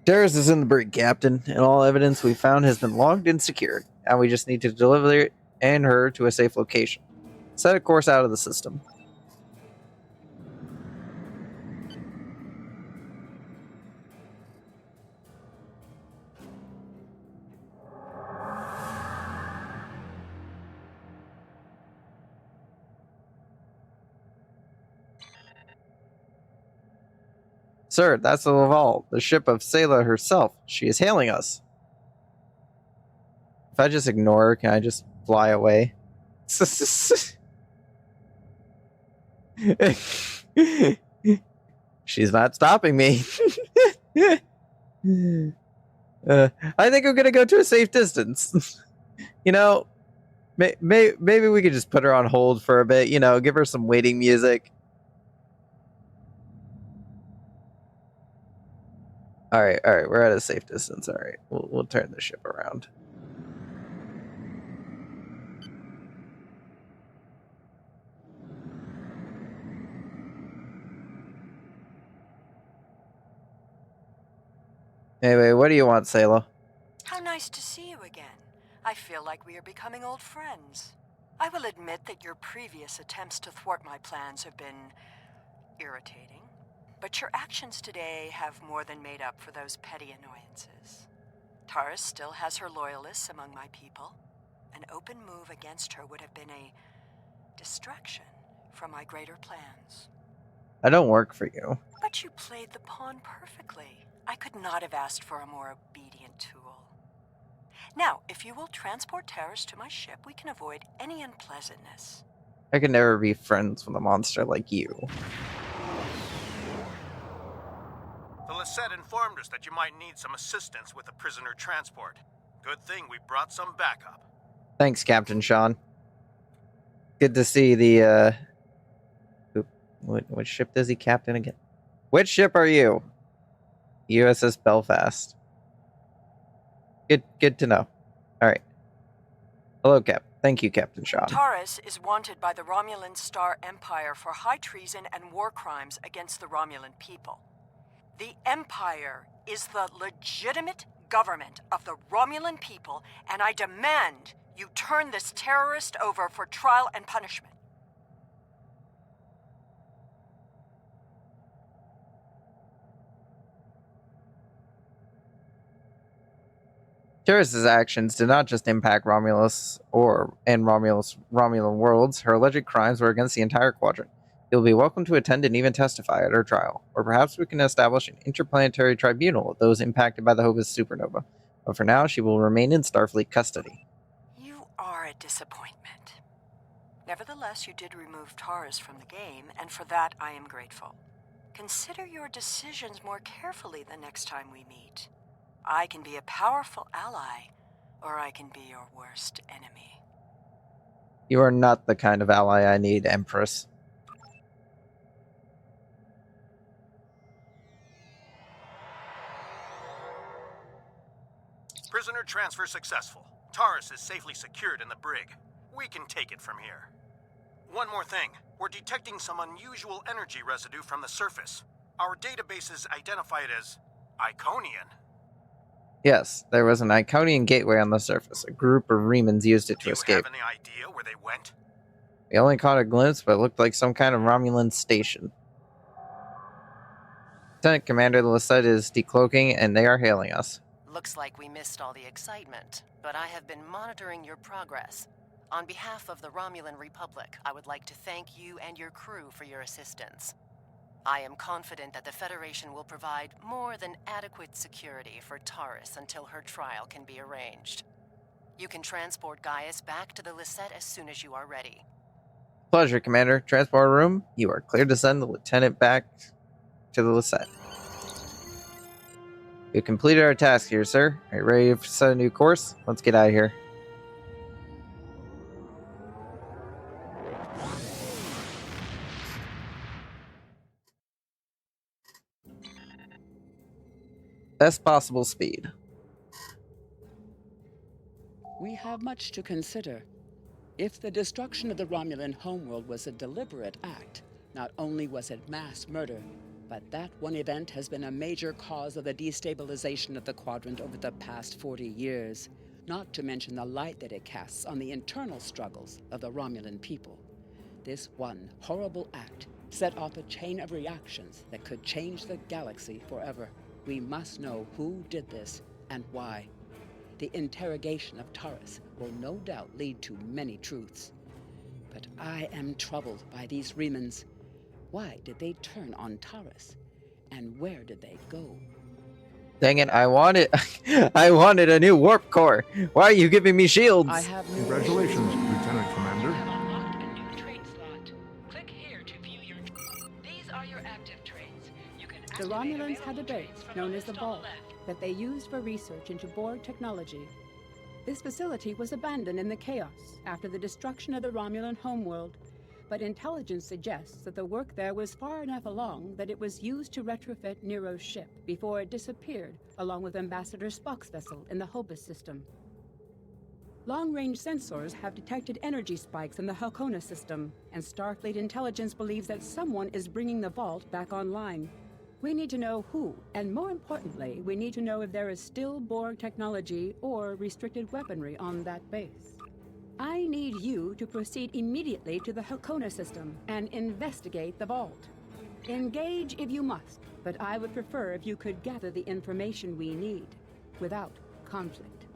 Terrace is in the brig, Captain, and all evidence we found has been logged and secured. Now we just need to deliver it and her to a safe location. Set a course out of the system. Sir, that's the Laval, the ship of Sayla herself. She is hailing us. If I just ignore her, can I just fly away? She's not stopping me. I think I'm gonna go to a safe distance. You know, maybe we could just put her on hold for a bit. You know, give her some waiting music. All right, we're at a safe distance. All right, we'll turn the ship around. Anyway, what do you want, Sayla? How nice to see you again. I feel like we are becoming old friends. I will admit that your previous attempts to thwart my plans have been irritating, but your actions today have more than made up for those petty annoyances. Taurus still has her loyalists among my people. An open move against her would have been a distraction, for my greater plans. I don't work for you. But you played the pawn perfectly. I could not have asked for a more obedient tool. Now, if you will transport Terrace to my ship, we can avoid any unpleasantness. I could never be friends with a monster like you. The Lisette informed us that you might need some assistance with the prisoner transport. Good thing we brought some backup. Thanks, Captain Sean. Good to see the, what ship does he captain again? Which ship are you? USS Belfast. Good to know. Alright. Hello, Cap. Thank you, Captain Sean. Taurus is wanted by the Romulan Star Empire for high treason and war crimes against the Romulan people. The Empire is the legitimate government of the Romulan people, and I demand you turn this terrorist over for trial and punishment. Terrace's actions did not just impact Romulus and Romulan worlds. Her alleged crimes were against the entire quadrant. You'll be welcome to attend and even testify at her trial. Or perhaps we can establish an interplanetary tribunal of those impacted by the Hobus supernova. But for now, she will remain in Starfleet custody. You are a disappointment. Nevertheless, you did remove Taurus from the game, and for that I am grateful. Consider your decisions more carefully the next time we meet. I can be a powerful ally, or I can be your worst enemy. You are not the kind of ally I need, Empress. Prisoner transfer successful. Taurus is safely secured in the brig. We can take it from here. One more thing. We're detecting some unusual energy residue from the surface. Our databases identify it as Iconian. Yes, there was an Iconian gateway on the surface. A group of Remans used it to escape. Do you have any idea where they went? We only caught a glimpse, but it looked like some kind of Romulan station. Lieutenant Commander, the Lisette is decloaking, and they are hailing us. Looks like we missed all the excitement, but I have been monitoring your progress. On behalf of the Romulan Republic, I would like to thank you and your crew for your assistance. I am confident that the Federation will provide more than adequate security for Taurus until her trial can be arranged. You can transport Gaius back to the Lisette as soon as you are ready. Pleasure, Commander. Transport room, you are cleared to send the Lieutenant back to the Lisette. We completed our task here, sir. Are you ready to set a new course? Let's get out of here. Best possible speed. We have much to consider. If the destruction of the Romulan homeworld was a deliberate act, not only was it mass murder, but that one event has been a major cause of the destabilization of the quadrant over the past 40 years, not to mention the light that it casts on the internal struggles of the Romulan people. This one horrible act set off a chain of reactions that could change the galaxy forever. We must know who did this and why. The interrogation of Taurus will no doubt lead to many truths. But I am troubled by these Remans. Why did they turn on Taurus? And where did they go? Dang it, I wanted a new warp core. Why are you giving me shields? I have no Congratulations, Lieutenant Commander. Unlocked a new trade slot. Click here to view your. These are your active trades. You can The activate Romulans had a available base trades from known the as the list on Vault left. that they used for research into Borg technology. This facility was abandoned in the chaos after the destruction of the Romulan homeworld, but intelligence suggests that the work there was far enough along that it was used to retrofit Nero's ship before it disappeared along with Ambassador Spock's vessel in the Hobus system. Long-range sensors have detected energy spikes in the Halcona system, and Starfleet intelligence believes that someone is bringing the Vault back online. We need to know who, and more importantly, we need to know if there is still Borg technology or restricted weaponry on that base. I need you to proceed immediately to the Halcona system and investigate the Vault. Engage if you must, but I would prefer if you could gather the information we need without conflict.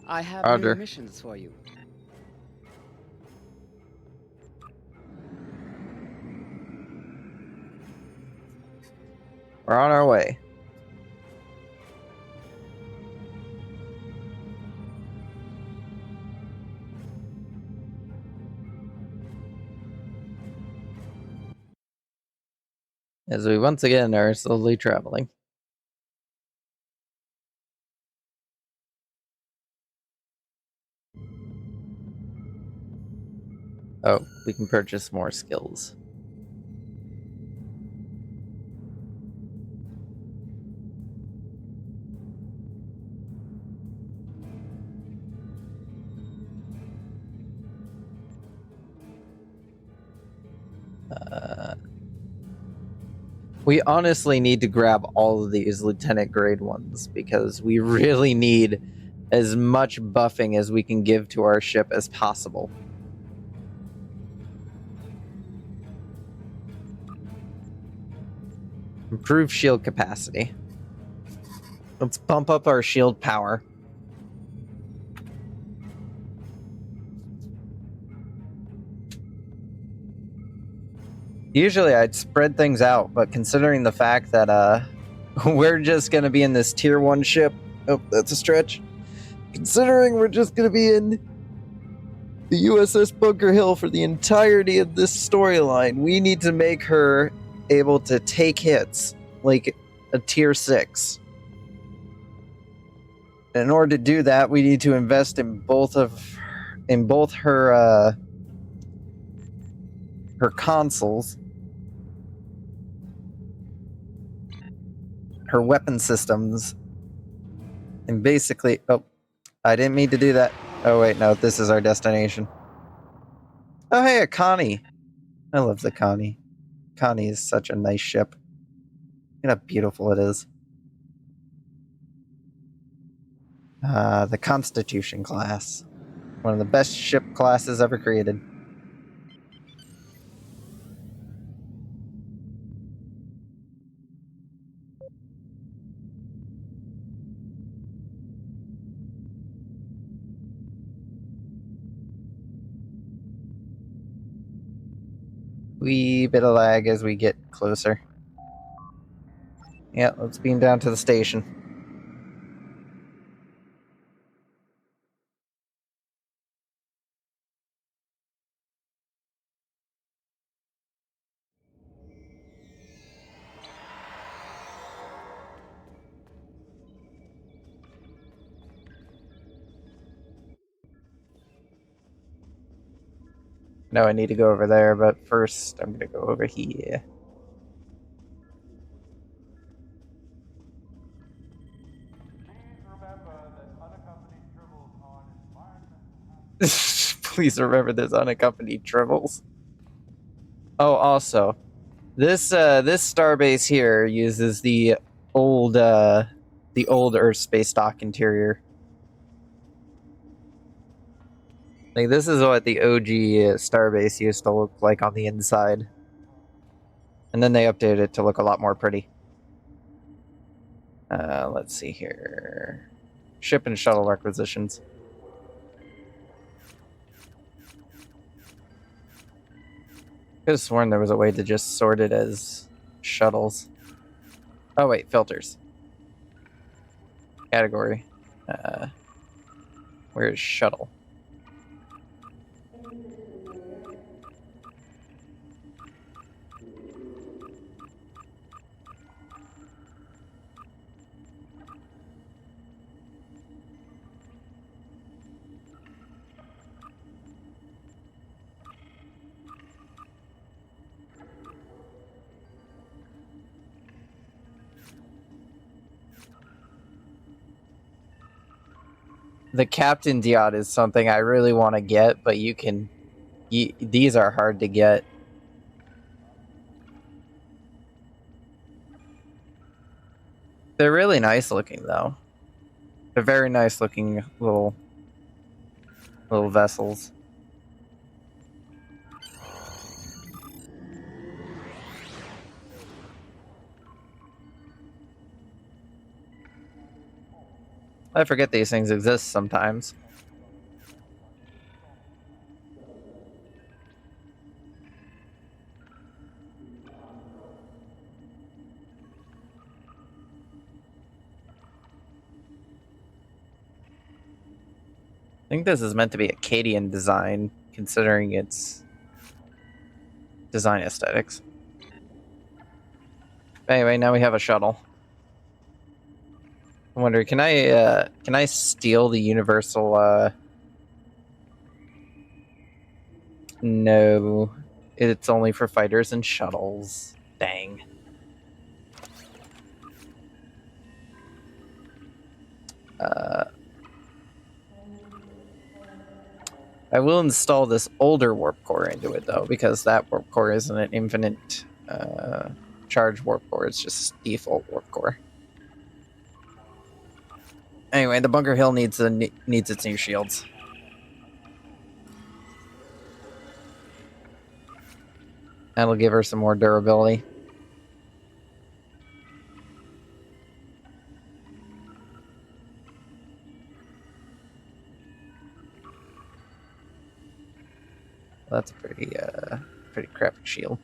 I have Roger. new missions for you. We're on our way. As we once again are slowly traveling. Oh, we can purchase more skills. We honestly need to grab all of these lieutenant grade ones because we really need as much buffing as we can give to our ship as possible. Improve shield capacity. Let's bump up our shield power. Usually I'd spread things out, but considering the fact that we're just going to be in this tier 1 ship. Oh, that's a stretch. Considering we're just going to be in the USS Bunker Hill for the entirety of this storyline, we need to make her able to take hits like a tier 6. And in order to do that, we need to invest in both her consoles, her weapon systems, and basically, oh, I didn't mean to do that. Oh wait, no, this is our destination. Oh hey, a Connie. I love the Connie. Connie is such a nice ship. Look how beautiful it is. The Constitution class. One of the best ship classes ever created. Wee bit of lag as we get closer. Yeah, let's beam down to the station. No, I need to go over there, but first I'm gonna go over here. Please remember there's unaccompanied tribbles. Oh, also, this starbase here uses the old Earth space dock interior. Like, this is what the OG starbase used to look like on the inside. And then they updated it to look a lot more pretty. Let's see here. Ship and shuttle requisitions. I could have sworn there was a way to just sort it as shuttles. Oh wait, filters. Category. Where's shuttle? The Captain Yacht is something I really want to get, but these are hard to get. They're really nice looking, though. They're very nice looking little vessels. I forget these things exist sometimes. I think this is meant to be Acadian design, considering its design aesthetics. Anyway, now we have a shuttle. I wonder, can I steal the universal? No, it's only for fighters and shuttles. Dang. I will install this older warp core into it, though, because that warp core isn't an infinite charge warp core. It's just default warp core. Anyway, the Bunker Hill needs its new shields. That'll give her some more durability. Well, that's a pretty crappy shield.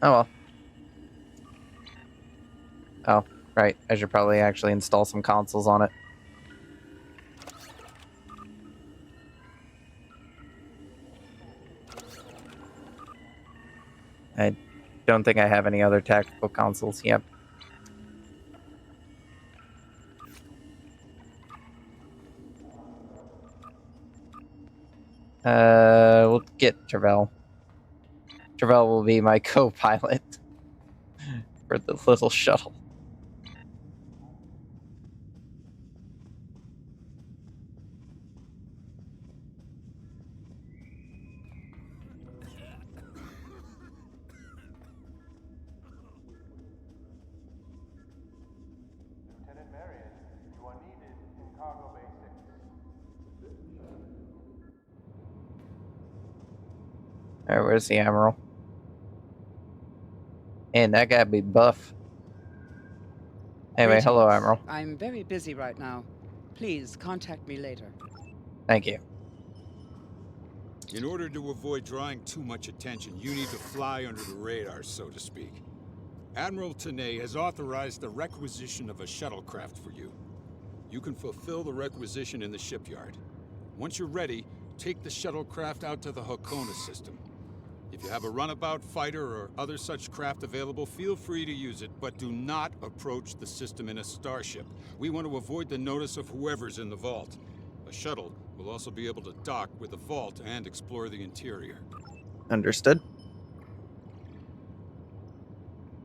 Oh well. Oh, right. I should probably actually install some consoles on it. I don't think I have any other tactical consoles. Yep. We'll get Travell. Travell will be my co-pilot for the little shuttle. Lieutenant Marion, you are needed in Cargo Bay 6. Alright, where's the Admiral? And that guy be buff. Anyway, hello, Admiral. I'm very busy right now. Please contact me later. Thank you. In order to avoid drawing too much attention, you need to fly under the radar, so to speak. Admiral Tenay has authorized the requisition of a shuttlecraft for you. You can fulfill the requisition in the shipyard. Once you're ready, take the shuttlecraft out to the Hakona system. If you have a runabout, fighter, or other such craft available, feel free to use it, but do not approach the system in a starship. We want to avoid the notice of whoever's in the vault. A shuttle will also be able to dock with the vault and explore the interior. Understood.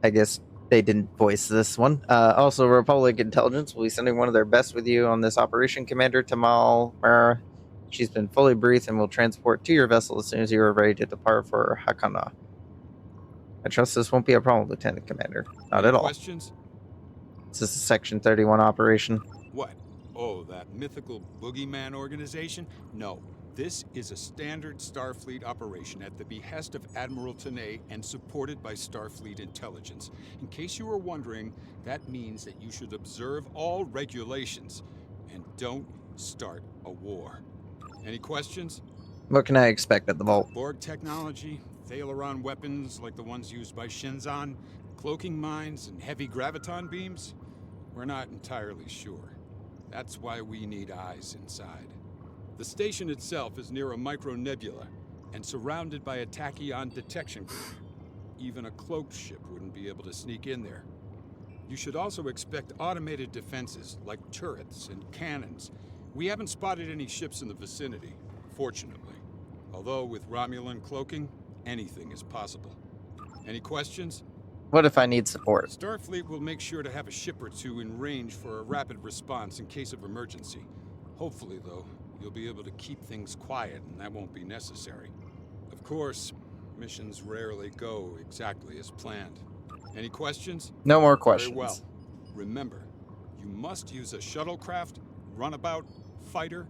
I guess they didn't voice this one. Also, Republic Intelligence will be sending one of their best with you on this operation, Commander Tamal Mara. She's been fully briefed and will transport to your vessel as soon as you are ready to depart for Hakana. I trust this won't be a problem, Lieutenant Commander. Not at all. Questions? This is a Section 31 operation. What? Oh, that mythical boogeyman organization? No. This is a standard Starfleet operation at the behest of Admiral Tenay and supported by Starfleet intelligence. In case you were wondering, that means that you should observe all regulations and don't start a war. Any questions? What can I expect at the vault? Borg technology, Thalaron weapons like the ones used by Shinzon, cloaking mines, and heavy graviton beams? We're not entirely sure. That's why we need eyes inside. The station itself is near a micronebula and surrounded by a tachyon detection group. Even a cloaked ship wouldn't be able to sneak in there. You should also expect automated defenses like turrets and cannons. We haven't spotted any ships in the vicinity, fortunately. Although with Romulan cloaking, anything is possible. Any questions? What if I need support? Starfleet will make sure to have a ship or two in range for a rapid response in case of emergency. Hopefully, though, you'll be able to keep things quiet and that won't be necessary. Of course, missions rarely go exactly as planned. Any questions? No more questions. Very well. Remember, you must use a shuttlecraft, runabout, fighter,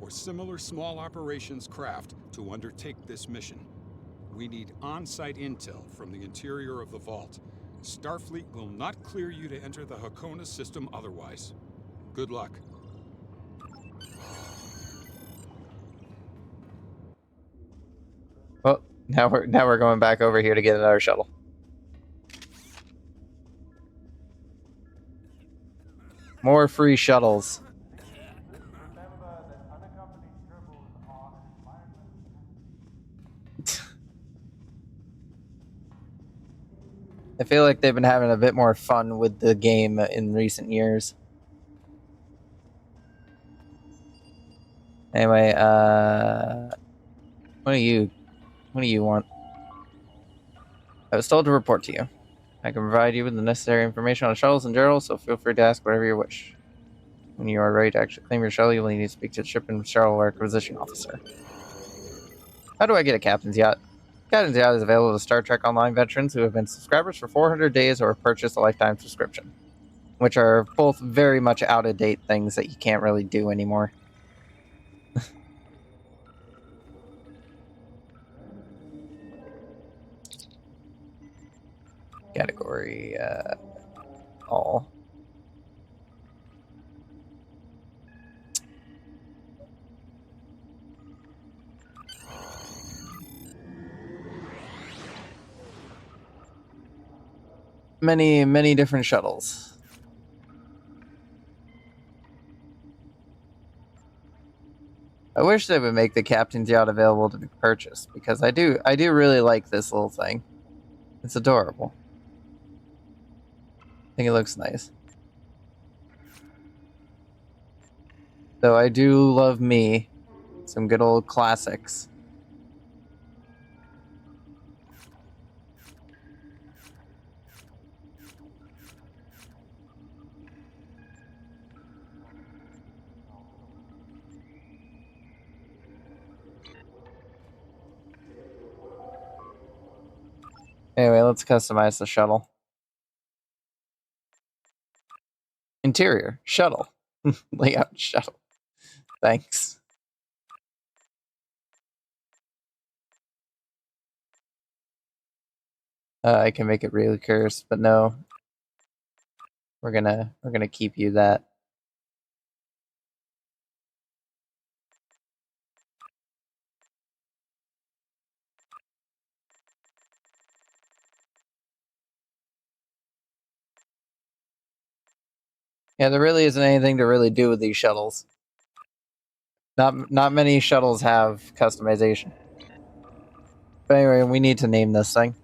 or similar small operations craft to undertake this mission. We need on-site intel from the interior of the vault. Starfleet will not clear you to enter the Hakona system otherwise. Good luck. Well, now we're going back over here to get another shuttle. More free shuttles. Remember that I feel like they've been having a bit more fun with the game in recent years. Anyway, what do you want? I was told to report to you. I can provide you with the necessary information on shuttles and journals, so feel free to ask whatever you wish. When you are ready to actually claim your shuttle, you will need to speak to the ship and shuttle acquisition officer. How do I get a captain's yacht? Captain's yacht is available to Star Trek Online veterans who have been subscribers for 400 days or have purchased a lifetime subscription, which are both very much out-of-date things that you can't really do anymore. Category, all. Many different shuttles. I wish they would make the captain's yacht available to be purchased, because I do really like this little thing. It's adorable. I think it looks nice. Though I do love me some good old classics. Anyway, let's customize the shuttle. Interior, shuttle. Layout, shuttle. Thanks. I can make it really cursed, but no. We're gonna keep you that. Yeah, there really isn't anything to really do with these shuttles. Not many shuttles have customization. But anyway, we need to name this thing.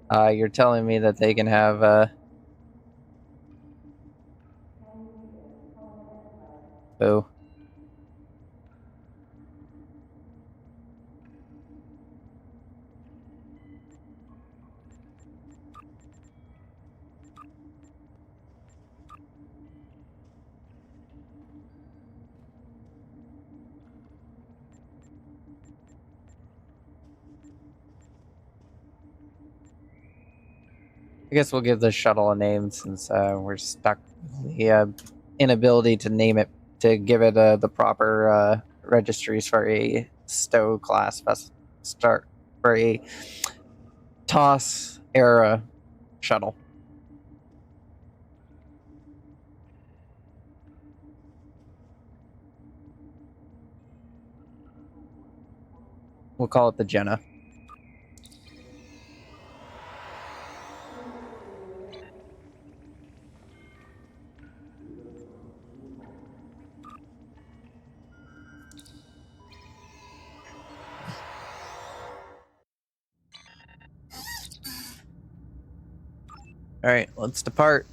You're telling me that they can have boo. I guess we'll give the shuttle a name since we're stuck with the inability to name it, to give it the proper registries for a stow class start for a TOS era shuttle. We'll call it the Jenna. All right, let's depart.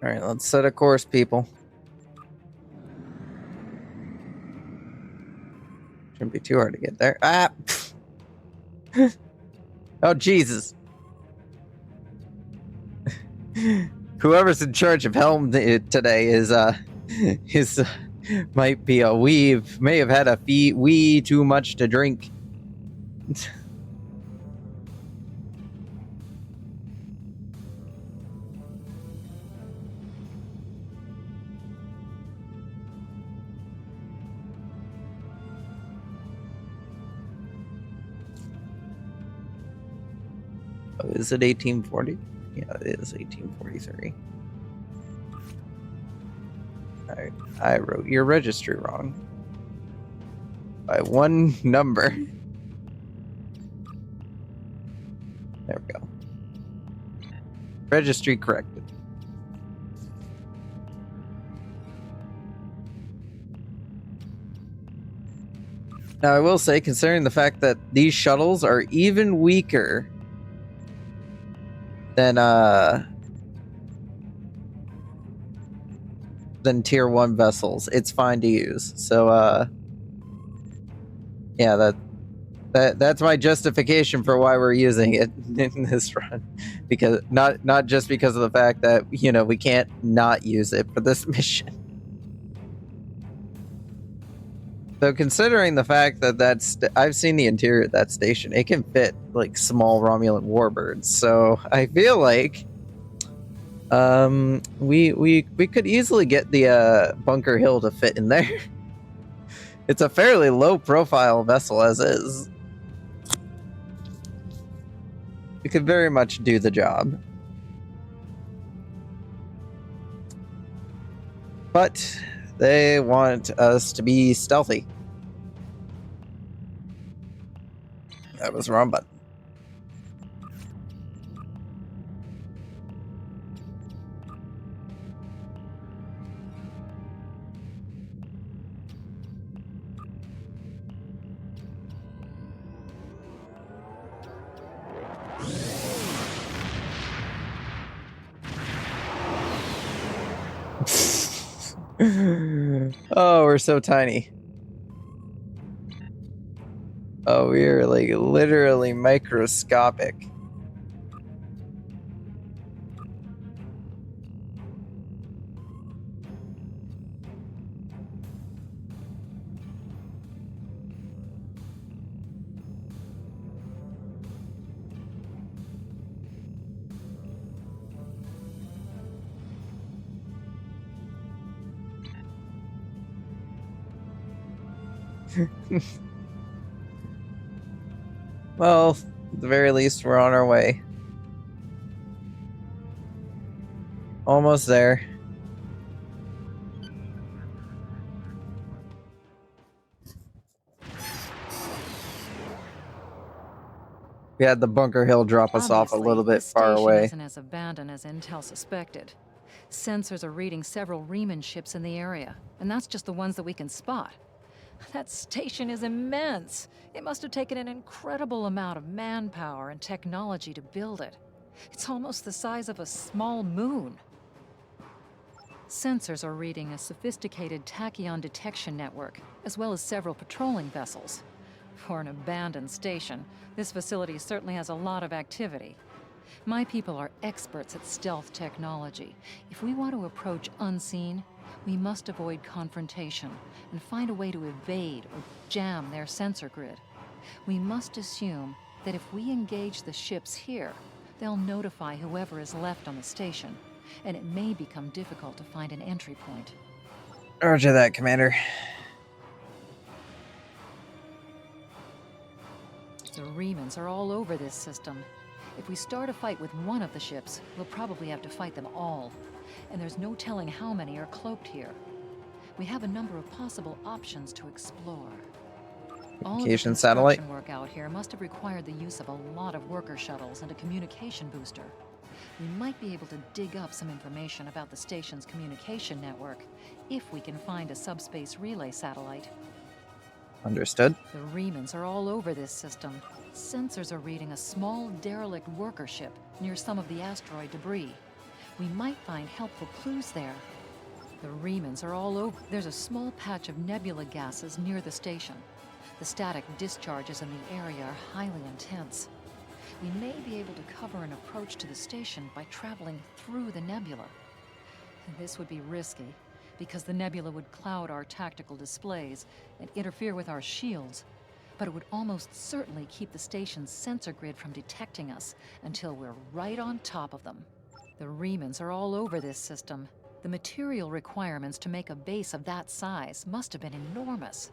All right, let's set a course, people. Shouldn't be too hard to get there. Ah! Oh, Jesus. Whoever's in charge of helm today is might be a may have had a wee too much to drink. Is it 1840? Yeah, it is 1843. I wrote your registry wrong. By one number. There we go. Registry corrected. Now, I will say, considering the fact that these shuttles are even weaker than tier 1 vessels, it's fine to use. So, yeah, that's my justification for why we're using it in this run, because not just because of the fact that, you know, we can't not use it for this mission. So considering the fact that I've seen the interior of that station, it can fit like small Romulan warbirds. So I feel like we could easily get the Bunker Hill to fit in there. It's a fairly low profile vessel as is. It could very much do the job. But they want us to be stealthy. That was the wrong button. Oh, we're so tiny. Oh, we're like literally microscopic. Well, at the very least, we're on our way. Almost there. We had the Bunker Hill drop us off a little bit far away. Isn't as abandoned as Intel suspected. Sensors are reading several Riemann ships in the area, and that's just the ones that we can spot. That station is immense. It must have taken an incredible amount of manpower and technology to build it. It's almost the size of a small moon. Sensors are reading a sophisticated tachyon detection network, as well as several patrolling vessels. For an abandoned station, this facility certainly has a lot of activity. My people are experts at stealth technology. If we want to approach unseen, we must avoid confrontation and find a way to evade or jam their sensor grid. We must assume that if we engage the ships here, they'll notify whoever is left on the station, and it may become difficult to find an entry point. Roger that, Commander. The Riemanns are all over this system. If we start a fight with one of the ships, we'll probably have to fight them all. And there's no telling how many are cloaked here. We have a number of possible options to explore. All of the construction work out here must have required the use of a lot of worker shuttles and a communication booster. We might be able to dig up some information about the station's communication network, if we can find a subspace relay satellite. Understood. The Riemanns are all over this system. Sensors are reading a small derelict worker ship near some of the asteroid debris. We might find helpful clues there. The Riemanns are all over. There's a small patch of nebula gases near the station. The static discharges in the area are highly intense. We may be able to cover an approach to the station by traveling through the nebula. This would be risky, because the nebula would cloud our tactical displays and interfere with our shields, but it would almost certainly keep the station's sensor grid from detecting us until we're right on top of them. The Riemanns are all over this system. The material requirements to make a base of that size must have been enormous.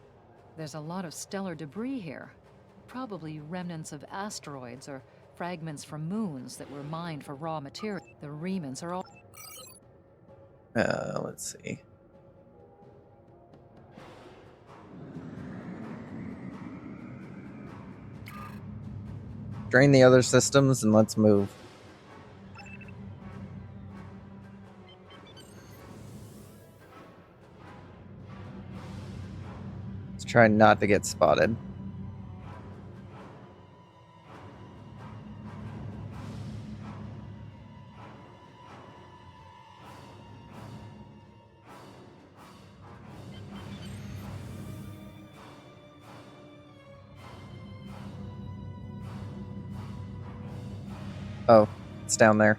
There's a lot of stellar debris here, probably remnants of asteroids or fragments from moons that were mined for raw material. The remnants are all... Let's see. Drain the other systems and let's move. Let's try not to get spotted. Oh, it's down there.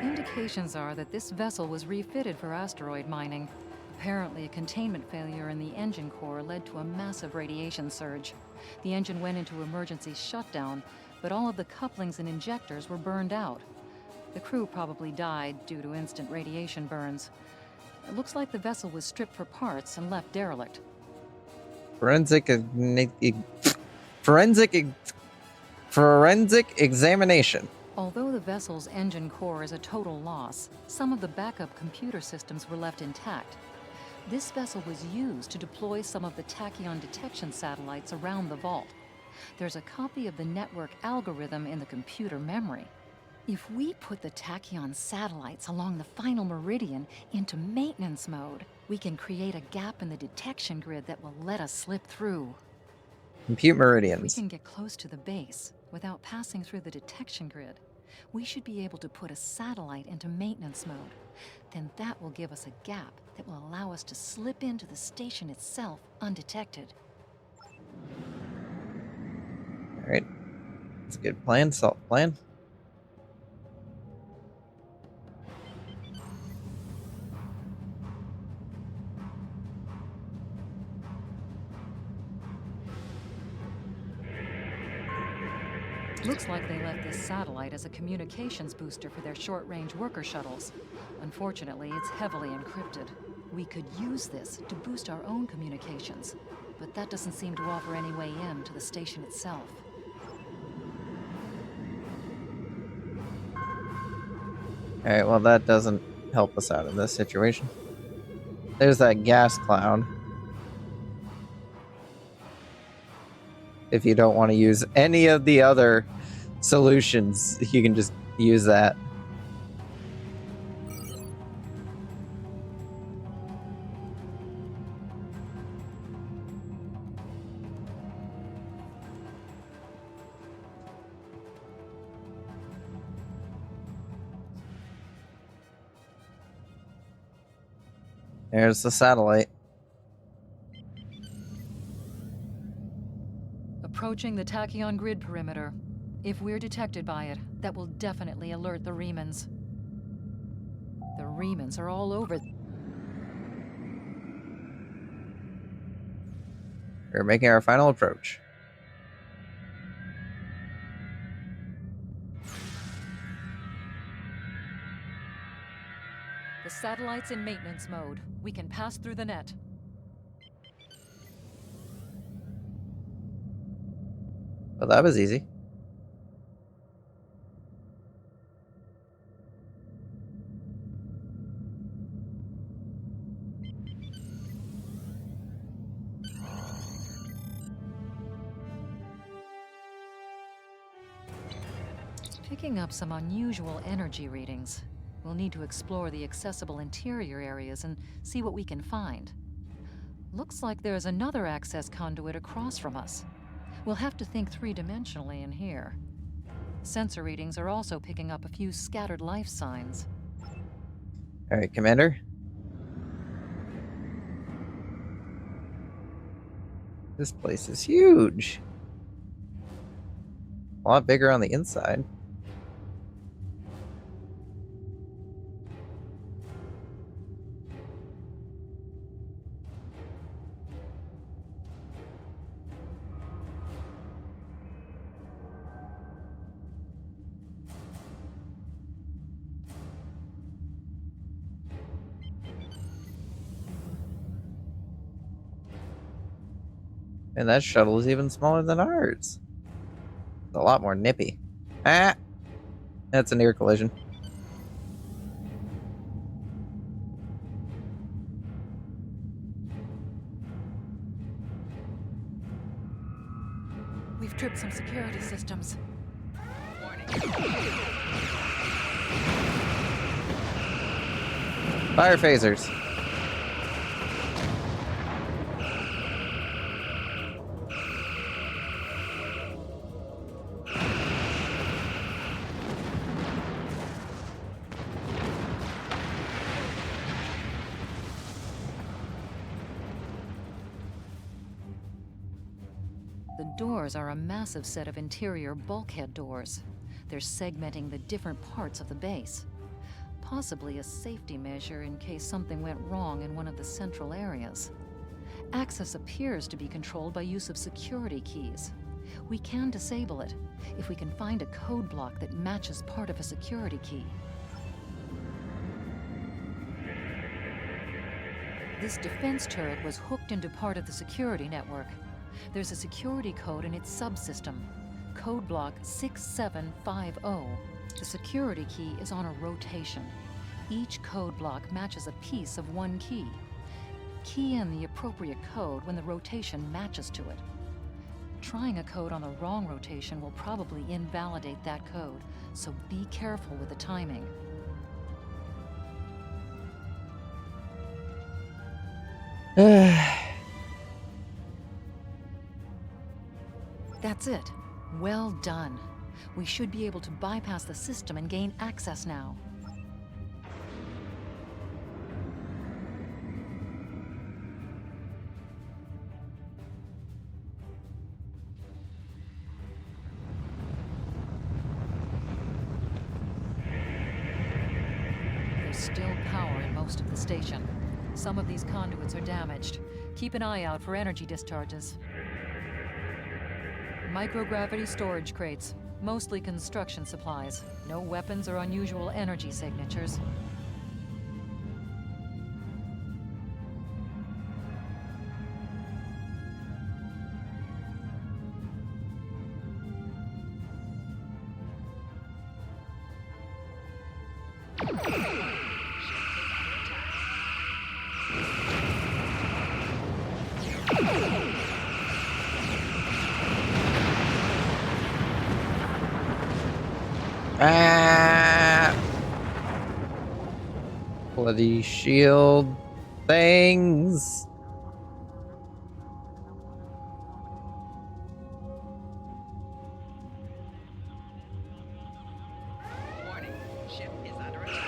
Indications are that this vessel was refitted for asteroid mining. Apparently, a containment failure in the engine core led to a massive radiation surge. The engine went into emergency shutdown, but all of the couplings and injectors were burned out. The crew probably died due to instant radiation burns. It looks like the vessel was stripped for parts and left derelict. Forensic examination. Although the vessel's engine core is a total loss, some of the backup computer systems were left intact. This vessel was used to deploy some of the tachyon detection satellites around the vault. There's a copy of the network algorithm in the computer memory. If we put the tachyon satellites along the final meridian into maintenance mode, we can create a gap in the detection grid that will let us slip through. Compute meridians. We can get close to the base without passing through the detection grid. We should be able to put a satellite into maintenance mode. Then that will give us a gap that will allow us to slip into the station itself undetected. Alright. That's a good plan. Solid plan. Looks like they left this satellite as a communications booster for their short-range worker shuttles. Unfortunately, it's heavily encrypted. We could use this to boost our own communications, but that doesn't seem to offer any way in to the station itself. Alright, well that doesn't help us out in this situation. There's that gas cloud. If you don't want to use any of the other solutions, you can just use that. There's the satellite. Approaching the tachyon grid perimeter. If we're detected by it, that will definitely alert the remnants. The remnants are all over. We're making our final approach. The satellite's in maintenance mode. We can pass through the net. Well, that was easy. Picking up some unusual energy readings. We'll need to explore the accessible interior areas and see what we can find. Looks like there's another access conduit across from us. We'll have to think three-dimensionally in here. Sensor readings are also picking up a few scattered life signs. Alright, Commander. This place is huge. A lot bigger on the inside. And that shuttle is even smaller than ours. It's a lot more nippy. Ah! That's a near collision. We've tripped some security systems. Fire phasers. The doors are a massive set of interior bulkhead doors. They're segmenting the different parts of the base. Possibly a safety measure in case something went wrong in one of the central areas. Access appears to be controlled by use of security keys. We can disable it if we can find a code block that matches part of a security key. This defense turret was hooked into part of the security network. There's a security code in its subsystem, code block 6750. The security key is on a rotation. Each code block matches a piece of one key. Key in the appropriate code when the rotation matches to it. Trying a code on the wrong rotation will probably invalidate that code, so be careful with the timing. That's it. Well done. We should be able to bypass the system and gain access now. There's still power in most of the station. Some of these conduits are damaged. Keep an eye out for energy discharges. Microgravity storage crates, mostly construction supplies. No weapons or unusual energy signatures. Ah! Bloody shield things. Warning, ship is under attack.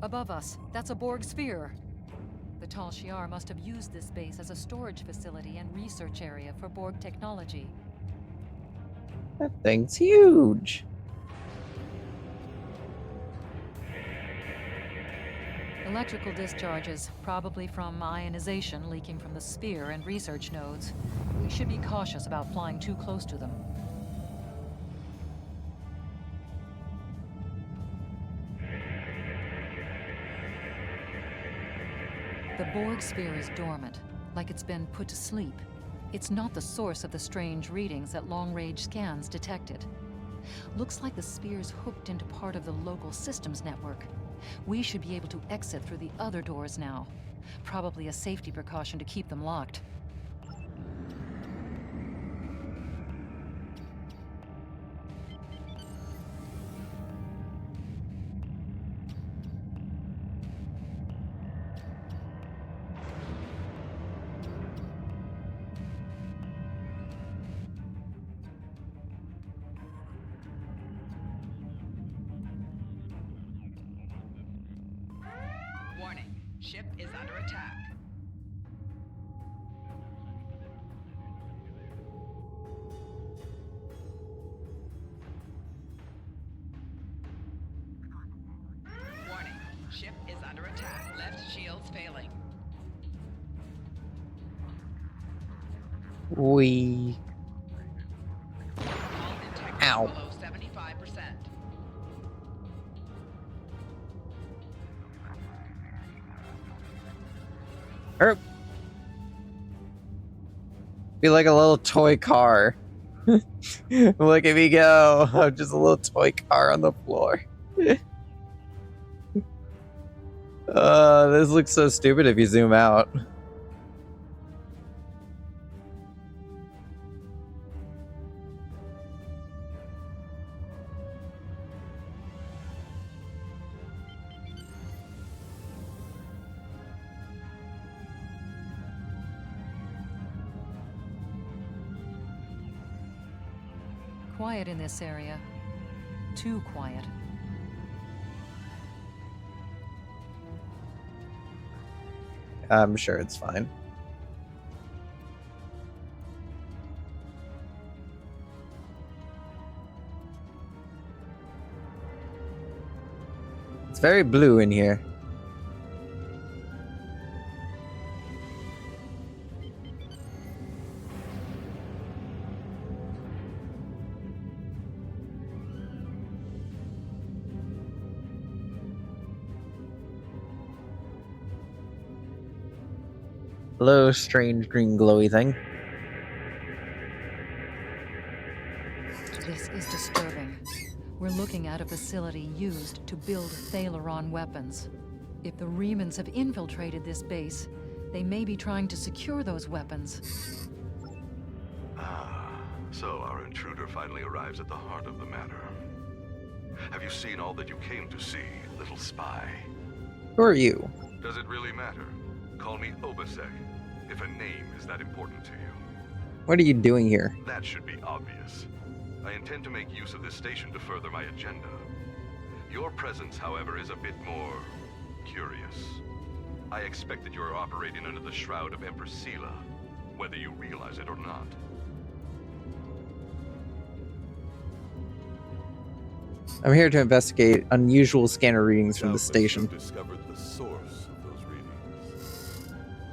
Above us, that's a Borg sphere. The Tal Shiar must have used this base as a storage facility and research area for Borg technology. That thing's huge. Electrical discharges, probably from ionization leaking from the sphere and research nodes. We should be cautious about flying too close to them. The Borg sphere is dormant, like it's been put to sleep. It's not the source of the strange readings that long-range scans detected. Looks like the sphere's hooked into part of the local systems network. We should be able to exit through the other doors now. Probably a safety precaution to keep them locked. ship is under attack. Warning. Ship is under attack. Left shields failing. We. Ow. Below 75%. Erp. Be like a little toy car. Look at me go. I'm just a little toy car on the floor. This looks so stupid if you zoom out. Quiet in this area. Too quiet. I'm sure it's fine. It's very blue in here. Hello, strange green glowy thing. This is disturbing. We're looking at a facility used to build Thalaron weapons. If the Remans have infiltrated this base, they may be trying to secure those weapons. So our intruder finally arrives at the heart of the matter. Have you seen all that you came to see, little spy? Who are you? Does it really matter? Call me Obasek, if a name is that important to you. What are you doing here? That should be obvious. I intend to make use of this station to further my agenda. Your presence, however, is a bit more curious. I expect that you are operating under the shroud of Empress Sela, whether you realize it or not. I'm here to investigate unusual scanner readings from the station. You've discovered the source of those readings.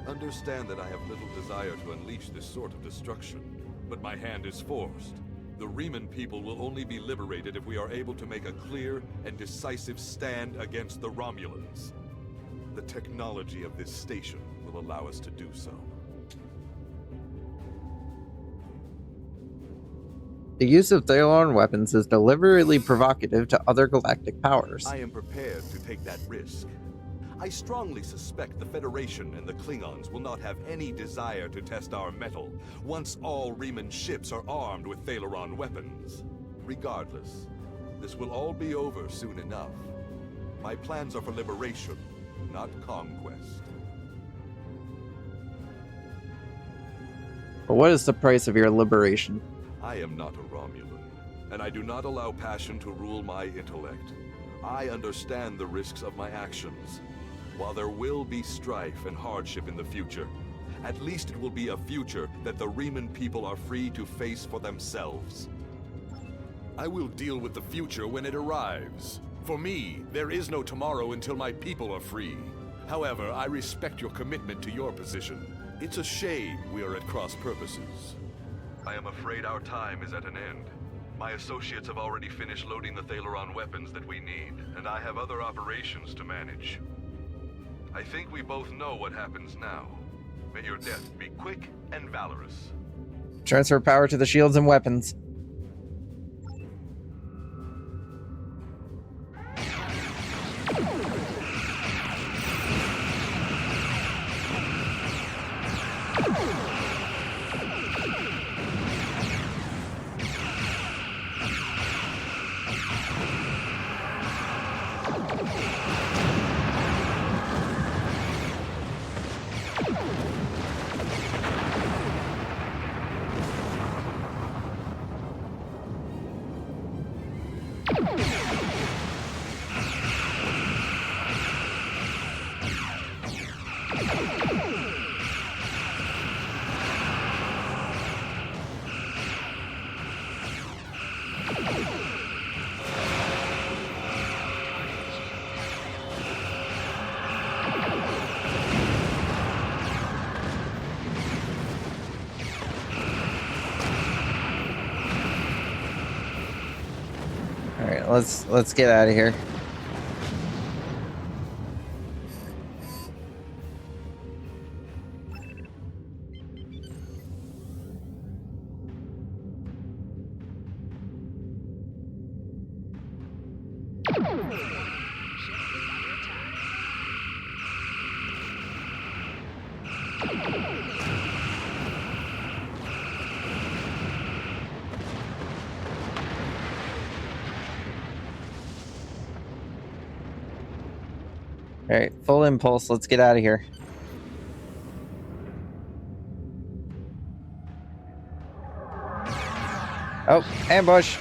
Understand that I have little desire to unleash this sort of destruction, but my hand is forced. The Reman people will only be liberated if we are able to make a clear and decisive stand against the Romulans. The technology of this station will allow us to do so. The use of Thalaron weapons is deliberately provocative to other galactic powers. I am prepared to take that risk. I strongly suspect the Federation and the Klingons will not have any desire to test our mettle once all Reman ships are armed with Thalaron weapons. Regardless, this will all be over soon enough. My plans are for liberation, not conquest. But what is the price of your liberation? I am not a Romulan, and I do not allow passion to rule my intellect. I understand the risks of my actions. While there will be strife and hardship in the future, at least it will be a future that the Reman people are free to face for themselves. I will deal with the future when it arrives. For me, there is no tomorrow until my people are free. However, I respect your commitment to your position. It's a shame we are at cross purposes. I am afraid our time is at an end. My associates have already finished loading the Thalaron weapons that we need, and I have other operations to manage. I think we both know what happens now. May your death be quick and valorous. Transfer power to the shields and weapons. let's get out of here. All right, full impulse. Let's get out of here. Oh, ambush.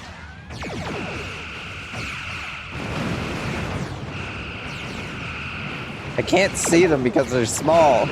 I can't see them because they're small.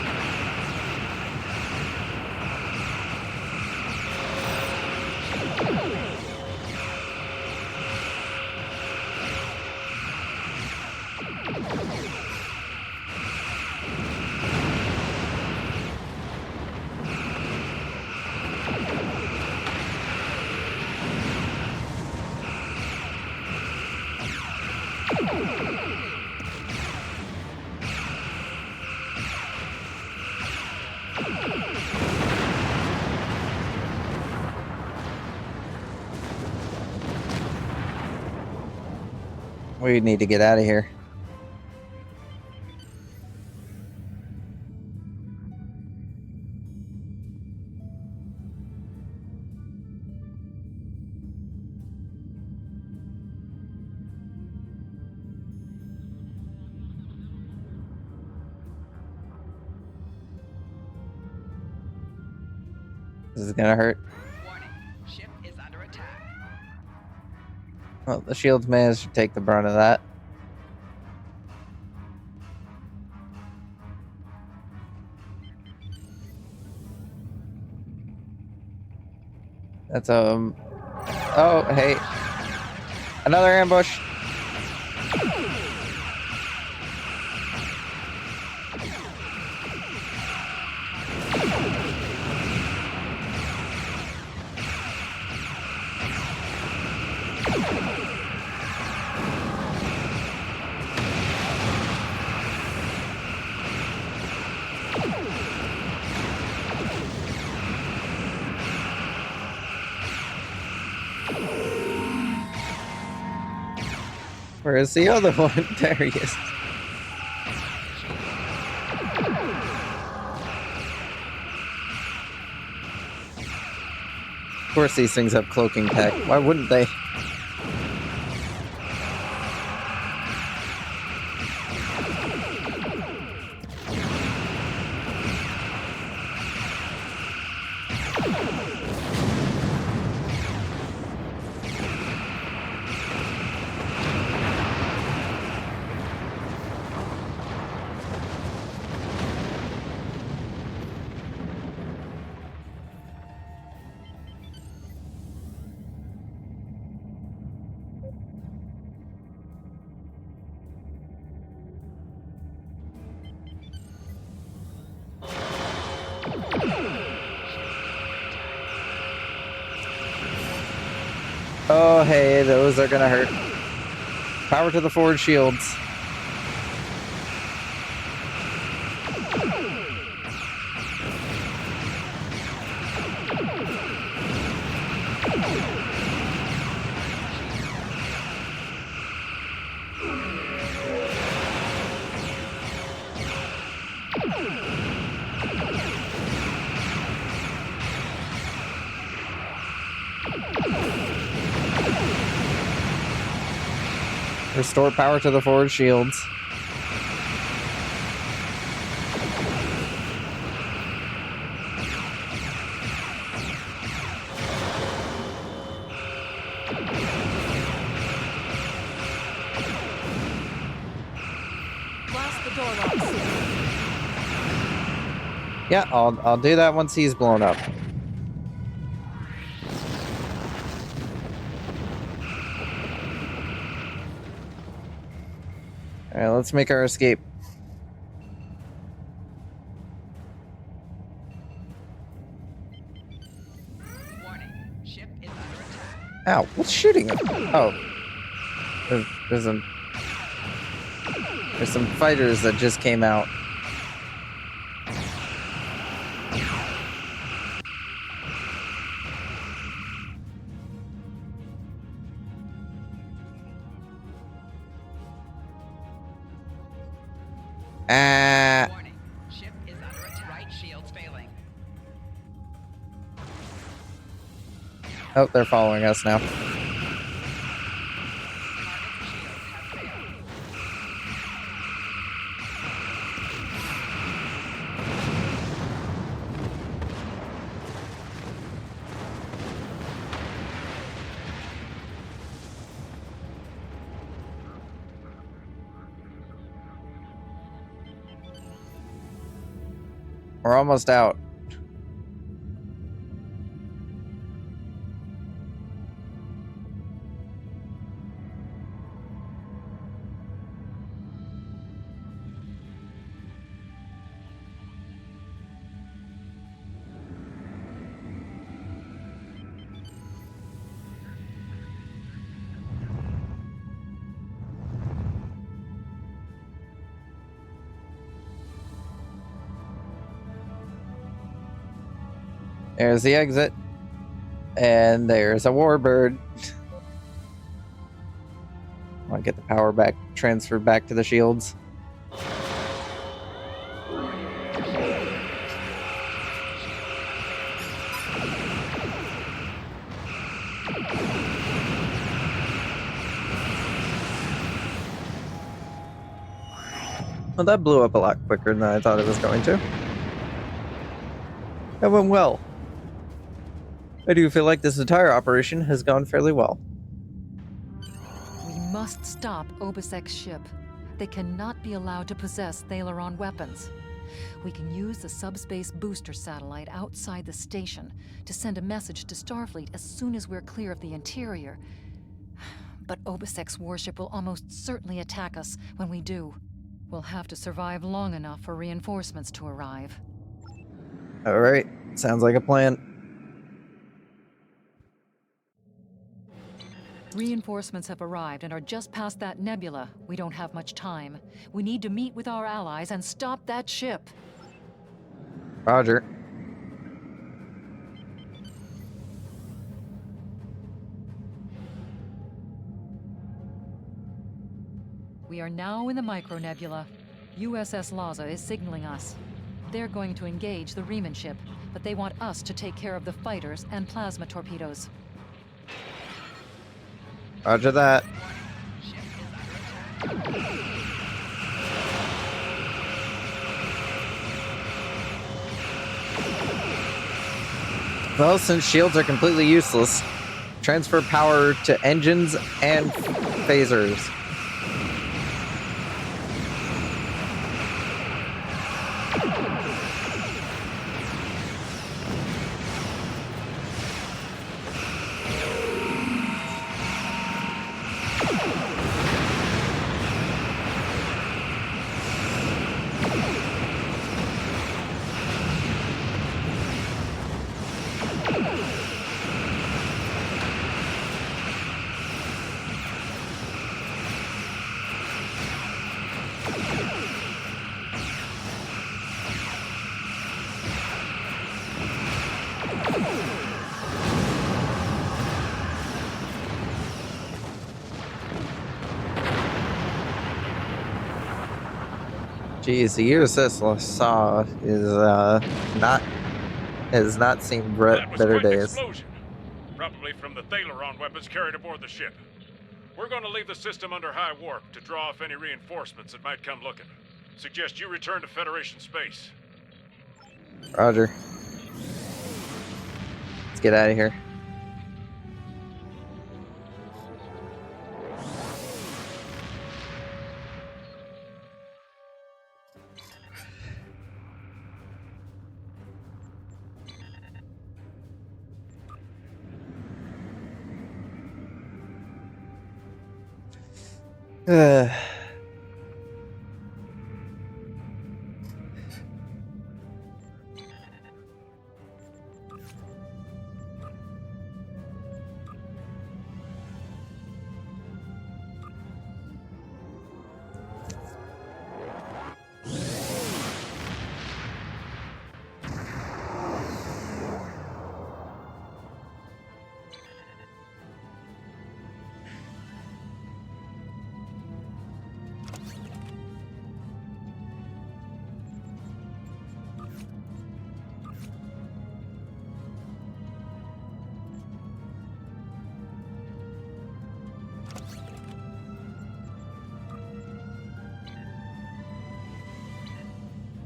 We need to get out of here. This is gonna hurt. Warning, ship is under attack. Well, the shields managed to take the brunt of that. That's oh, hey. Another ambush. Where is the other one? There he is. Of course these things have cloaking tech. Why wouldn't they? Oh, hey, those are gonna hurt. Power to the forward shields. Restore power to the forward shields. Blast the door locks. Yeah, I'll do that once he's blown up. Alright, let's make our escape. Warning, ship is under attack. Ow, what's shooting him? Oh. There's some fighters that just came out. Warning. Ship is under attack. Right shield's failing. Oh, they're following us now. We're almost out. There's the exit. And there's a warbird. I'll get the power back, transferred back to the shields. Well, that blew up a lot quicker than I thought it was going to. That went well. I do feel like this entire operation has gone fairly well. We must stop Obisek's ship. They cannot be allowed to possess Thaleron weapons. We can use the subspace booster satellite outside the station to send a message to Starfleet as soon as we're clear of the interior. But Obisek's warship will almost certainly attack us when we do. We'll have to survive long enough for reinforcements to arrive. All right, sounds like a plan. Reinforcements have arrived and are just past that nebula. We don't have much time. We need to meet with our allies and stop that ship. Roger. We are now in the micronebula. USS Laza is signaling us. They're going to engage the Riemann ship, but they want us to take care of the fighters and plasma torpedoes. Roger that. Well, since shields are completely useless, transfer power to engines and phasers. Geez, the USS LaSalle has not seen better days. Explosion. Probably from the Thaleron weapons carried aboard the ship. We're going to leave the system under high warp to draw off any reinforcements that might come looking. Suggest you return to Federation space. Roger. Let's get out of here.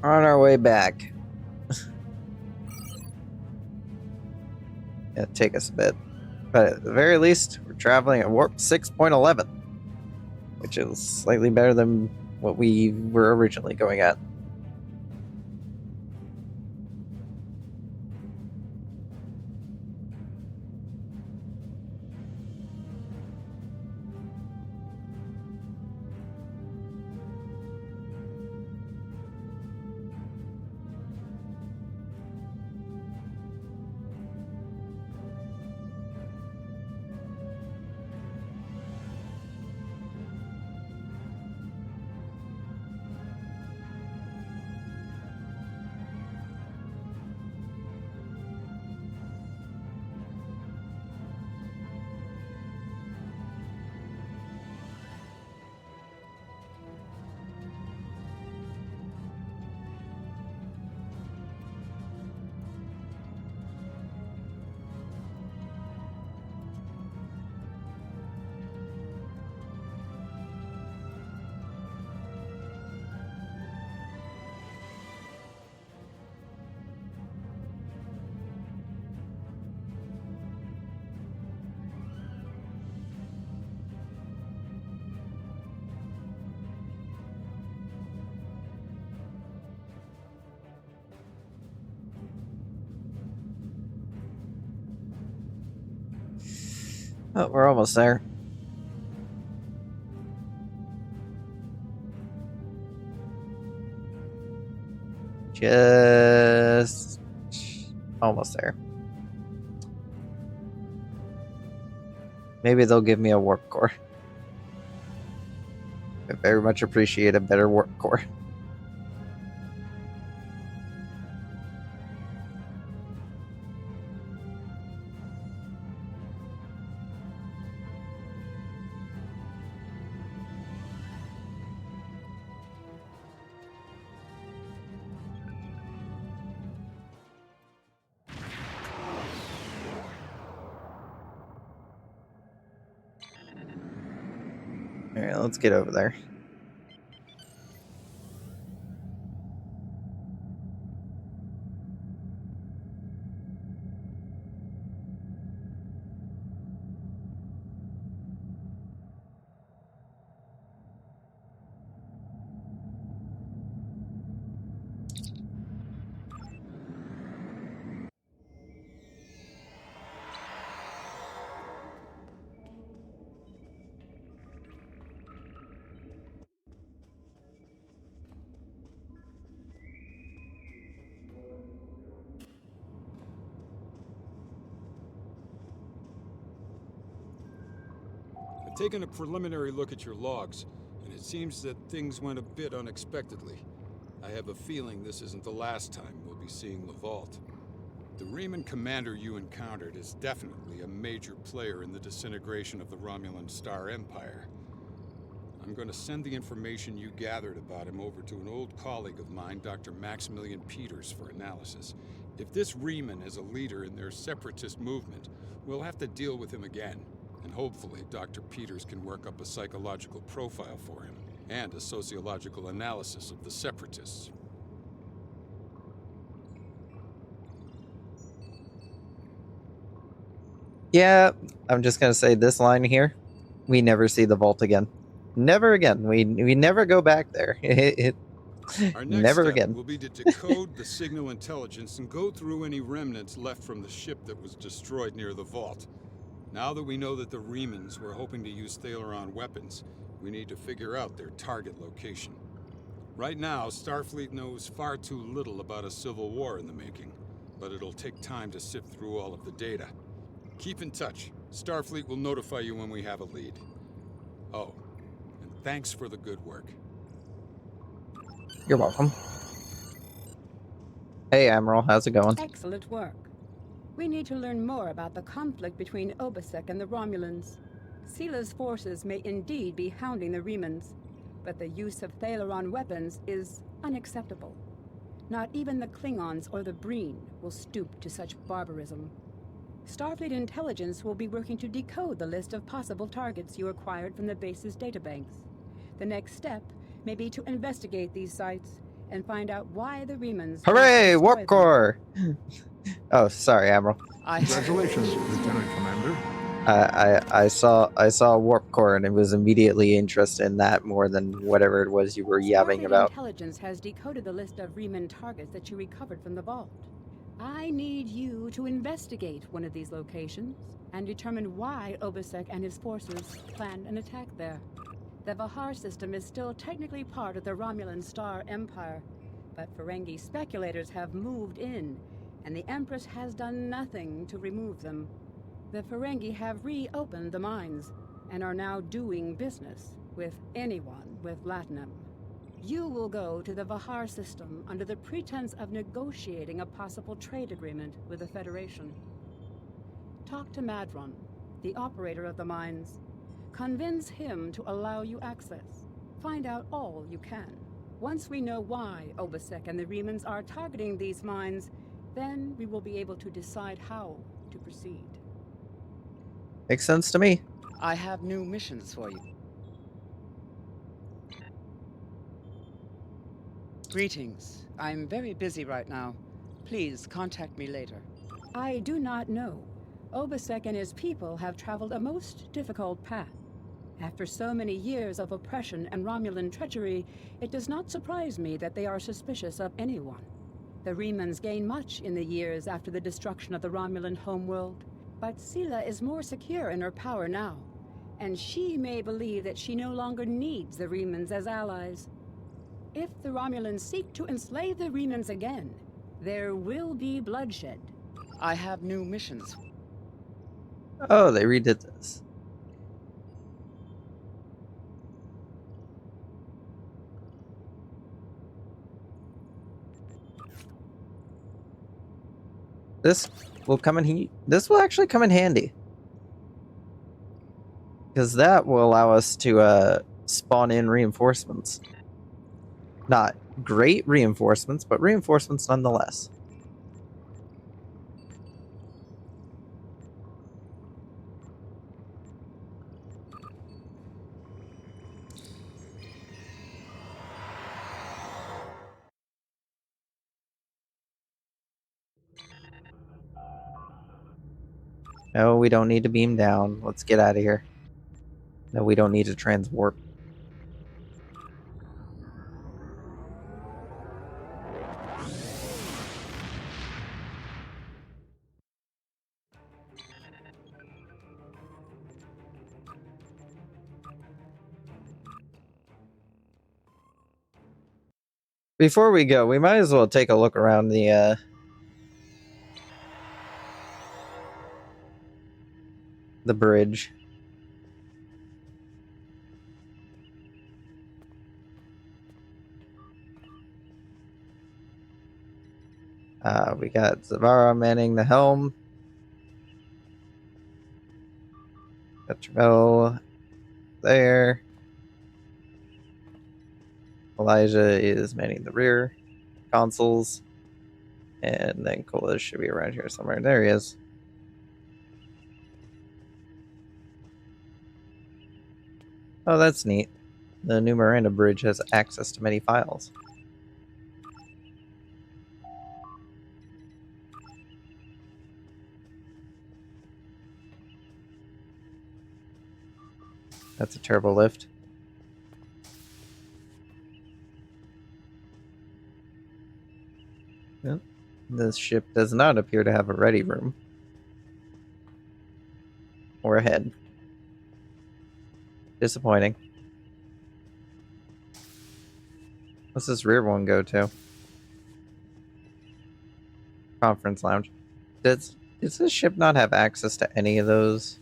On our way back. It'll take us a bit. But at the very least, we're traveling at warp 6.11, which is slightly better than what we were originally going at. Oh, we're almost there. Just almost there. Maybe they'll give me a warp core. I very much appreciate a better warp core. Alright, let's get over there. I've taken a preliminary look at your logs, and it seems that things went a bit unexpectedly. I have a feeling this isn't the last time we'll be seeing the vault. The Riemann commander you encountered is definitely a major player in the disintegration of the Romulan Star Empire. I'm going to send the information you gathered about him over to an old colleague of mine, Dr. Maximilian Peters, for analysis. If this Riemann is a leader in their separatist movement, we'll have to deal with him again. And hopefully Dr. Peters can work up a psychological profile for him, and a sociological analysis of the separatists. Yeah, I'm just gonna say this line here. We never see the vault again. Never again. We never go back there. Our next never step again. will be to decode the signal intelligence and go through any remnants left from the ship that was destroyed near the vault. Now that we know that the Riemanns were hoping to use Thaleron weapons, we need to figure out their target location. Right now, Starfleet knows far too little about a civil war in the making, but it'll take time to sift through all of the data. Keep in touch. Starfleet will notify you when we have a lead. Oh, and thanks for the good work. You're welcome. Hey, Admiral, how's it going? Excellent work. We need to learn more about the conflict between Obasek and the Romulans. Sila's forces may indeed be hounding the Riemanns, but the use of Thaleron weapons is unacceptable. Not even the Klingons or the Breen will stoop to such barbarism. Starfleet intelligence will be working to decode the list of possible targets you acquired from the base's databanks. The next step may be to investigate these sites and find out why the Remans. Hooray! Warp core! Oh, sorry, Admiral. Congratulations, Lieutenant Commander. I saw warp core and it was immediately interested in that more than whatever it was you were yabbing Starfleet about. Intelligence has decoded the list of Reman targets that you recovered from the vault. I need you to investigate one of these locations and determine why Obasek and his forces planned an attack there. The Vahar system is still technically part of the Romulan Star Empire, but Ferengi speculators have moved in, and the Empress has done nothing to remove them. The Ferengi have reopened the mines and are now doing business with anyone with Latinum. You will go to the Vahar system under the pretense of negotiating a possible trade agreement with the Federation. Talk to Madron, the operator of the mines. Convince him to allow you access. Find out all you can. Once we know why Obasek and the Remans are targeting these mines, then we will be able to decide how to proceed. Makes sense to me. I have new missions for you. Greetings. I'm very busy right now. Please contact me later. I do not know. Obasek and his people have traveled a most difficult path. After so many years of oppression and Romulan treachery, it does not surprise me that they are suspicious of anyone. The Remans gained much in the years after the destruction of the Romulan homeworld, but Sela is more secure in her power now, and she may believe that she no longer needs the Remans as allies. If the Romulans seek to enslave the Remans again, there will be bloodshed. I have new missions. Oh, they redid this. This will come in. This will actually come in handy, because that will allow us to spawn in reinforcements. Not great reinforcements, but reinforcements nonetheless. No, we don't need to beam down. Let's get out of here. No, we don't need to transwarp. Before we go, we might as well take a look around the bridge. We got Zavara manning the helm. Got Tramel there. Elijah is manning the rear consoles. And then Kola should be around here somewhere. There he is. Oh, that's neat. The new Miranda bridge has access to many files. That's a turbo lift. Yep. This ship does not appear to have a ready room. Or a head. Disappointing. What's this rear one go to? Conference lounge. Does this ship not have access to any of those?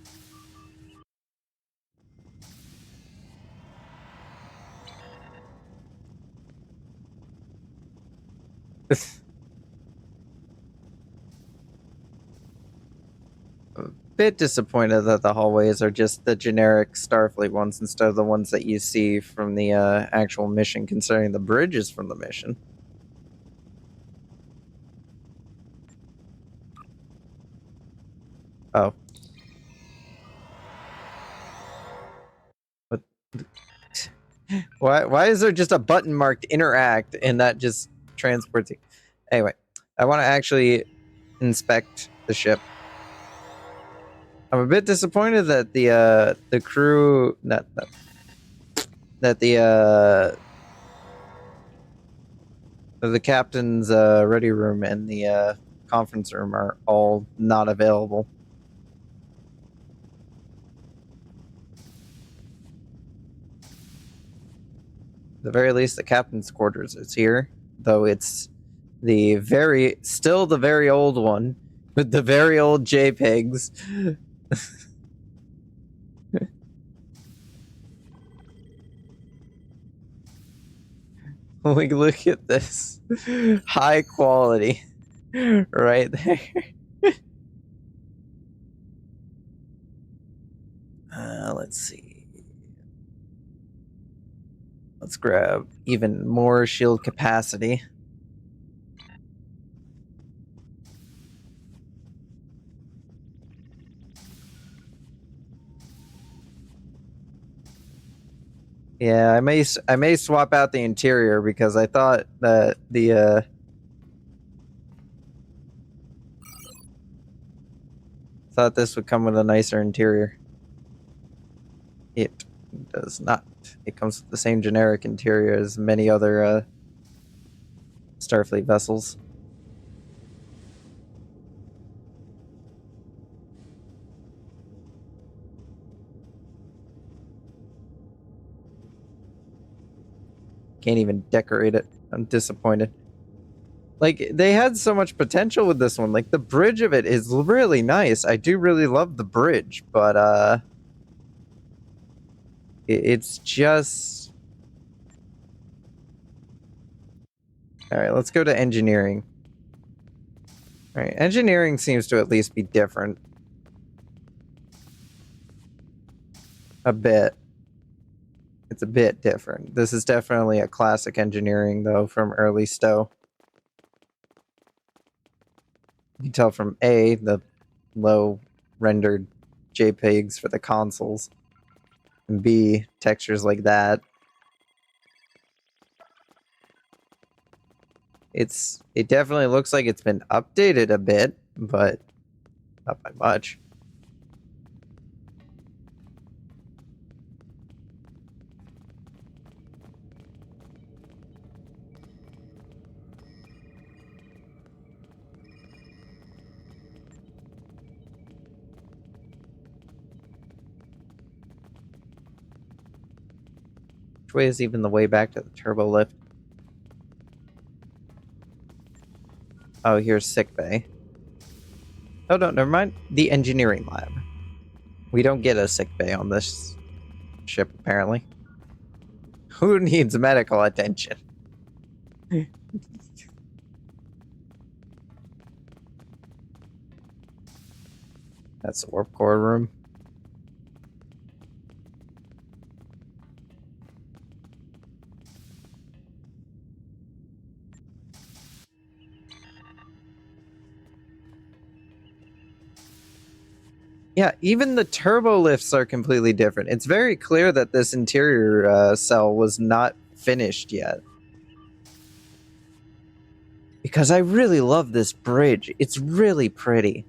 A bit disappointed that the hallways are just the generic Starfleet ones instead of the ones that you see from the actual mission, considering the bridge is from the mission. Oh. But Why is there just a button marked interact and that just transports you? Anyway, I want to actually inspect the ship. I'm a bit disappointed that the crew that the captain's ready room and the conference room are all not available. At the very least, the captain's quarters is here, though it's still the very old one with the very old JPEGs. Like, look at this high quality right there. Let's see. Let's grab even more shield capacity. Yeah, I may swap out the interior because I thought that thought this would come with a nicer interior. It does not. It comes with the same generic interior as many other Starfleet vessels. Can't even decorate it. I'm disappointed. Like, they had so much potential with this one. Like, the bridge of it is really nice. I do really love the bridge, but it's just... Alright, let's go to engineering. Alright, engineering seems to at least be different. A bit. It's a bit different. This is definitely a classic engineering, though, from early Stowe. You can tell from A, the low rendered JPEGs for the consoles, and B, textures like that. It definitely looks like it's been updated a bit, but not by much. Which way is even the way back to the turbo lift? Oh, here's sickbay. Oh, no, never mind. The engineering lab. We don't get a sickbay on this ship, apparently. Who needs medical attention? That's the warp core room. Yeah, even the turbo lifts are completely different. It's very clear that this interior cell was not finished yet. Because I really love this bridge. It's really pretty.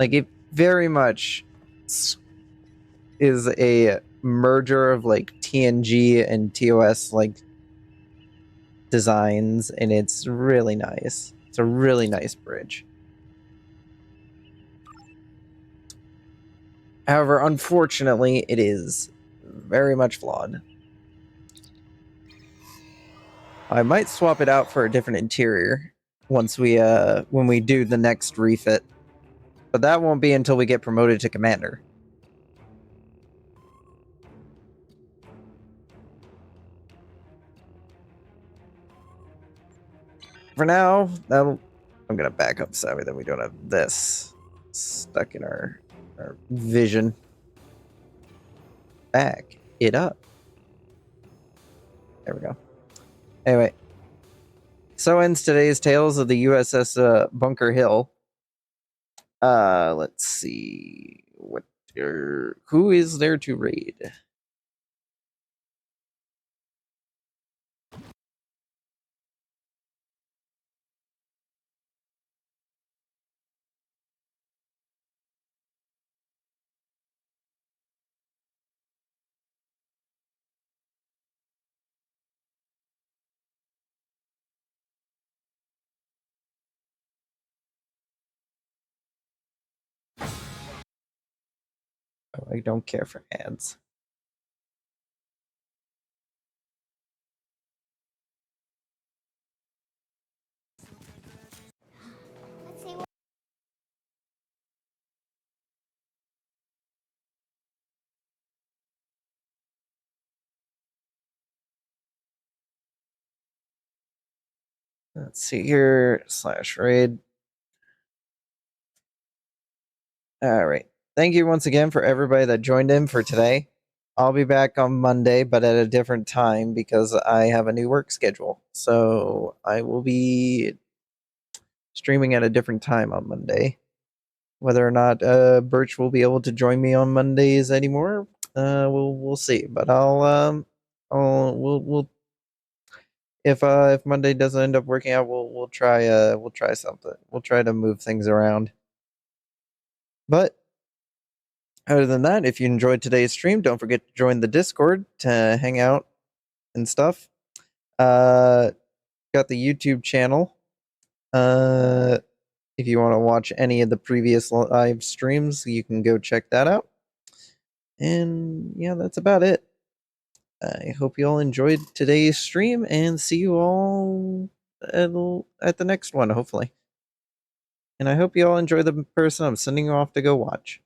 Like, it very much is a merger of, like, TNG and TOS, like, designs, and it's really nice. It's a really nice bridge. However, unfortunately, it is very much flawed. I might swap it out for a different interior once when we do the next refit. But that won't be until we get promoted to commander. For now, I'm gonna back up so that we don't have this stuck in our vision. Back it up. There we go. Anyway, so ends today's Tales of the USS Bunker Hill. Let's see. What Who is there to raid? Oh, I don't care for ads. Let's see here, /raid. All right. Thank you once again for everybody that joined in for today. I'll be back on Monday, but at a different time because I have a new work schedule. So I will be streaming at a different time on Monday. Whether or not Birch will be able to join me on Mondays anymore, we'll see. But we'll if Monday doesn't end up working out, we'll try something. We'll try to move things around. But other than that, if you enjoyed today's stream, don't forget to join the Discord to hang out and stuff. Got the YouTube channel. If you want to watch any of the previous live streams, you can go check that out. And yeah, that's about it. I hope you all enjoyed today's stream and see you all at the next one, hopefully. And I hope you all enjoy the person I'm sending you off to go watch.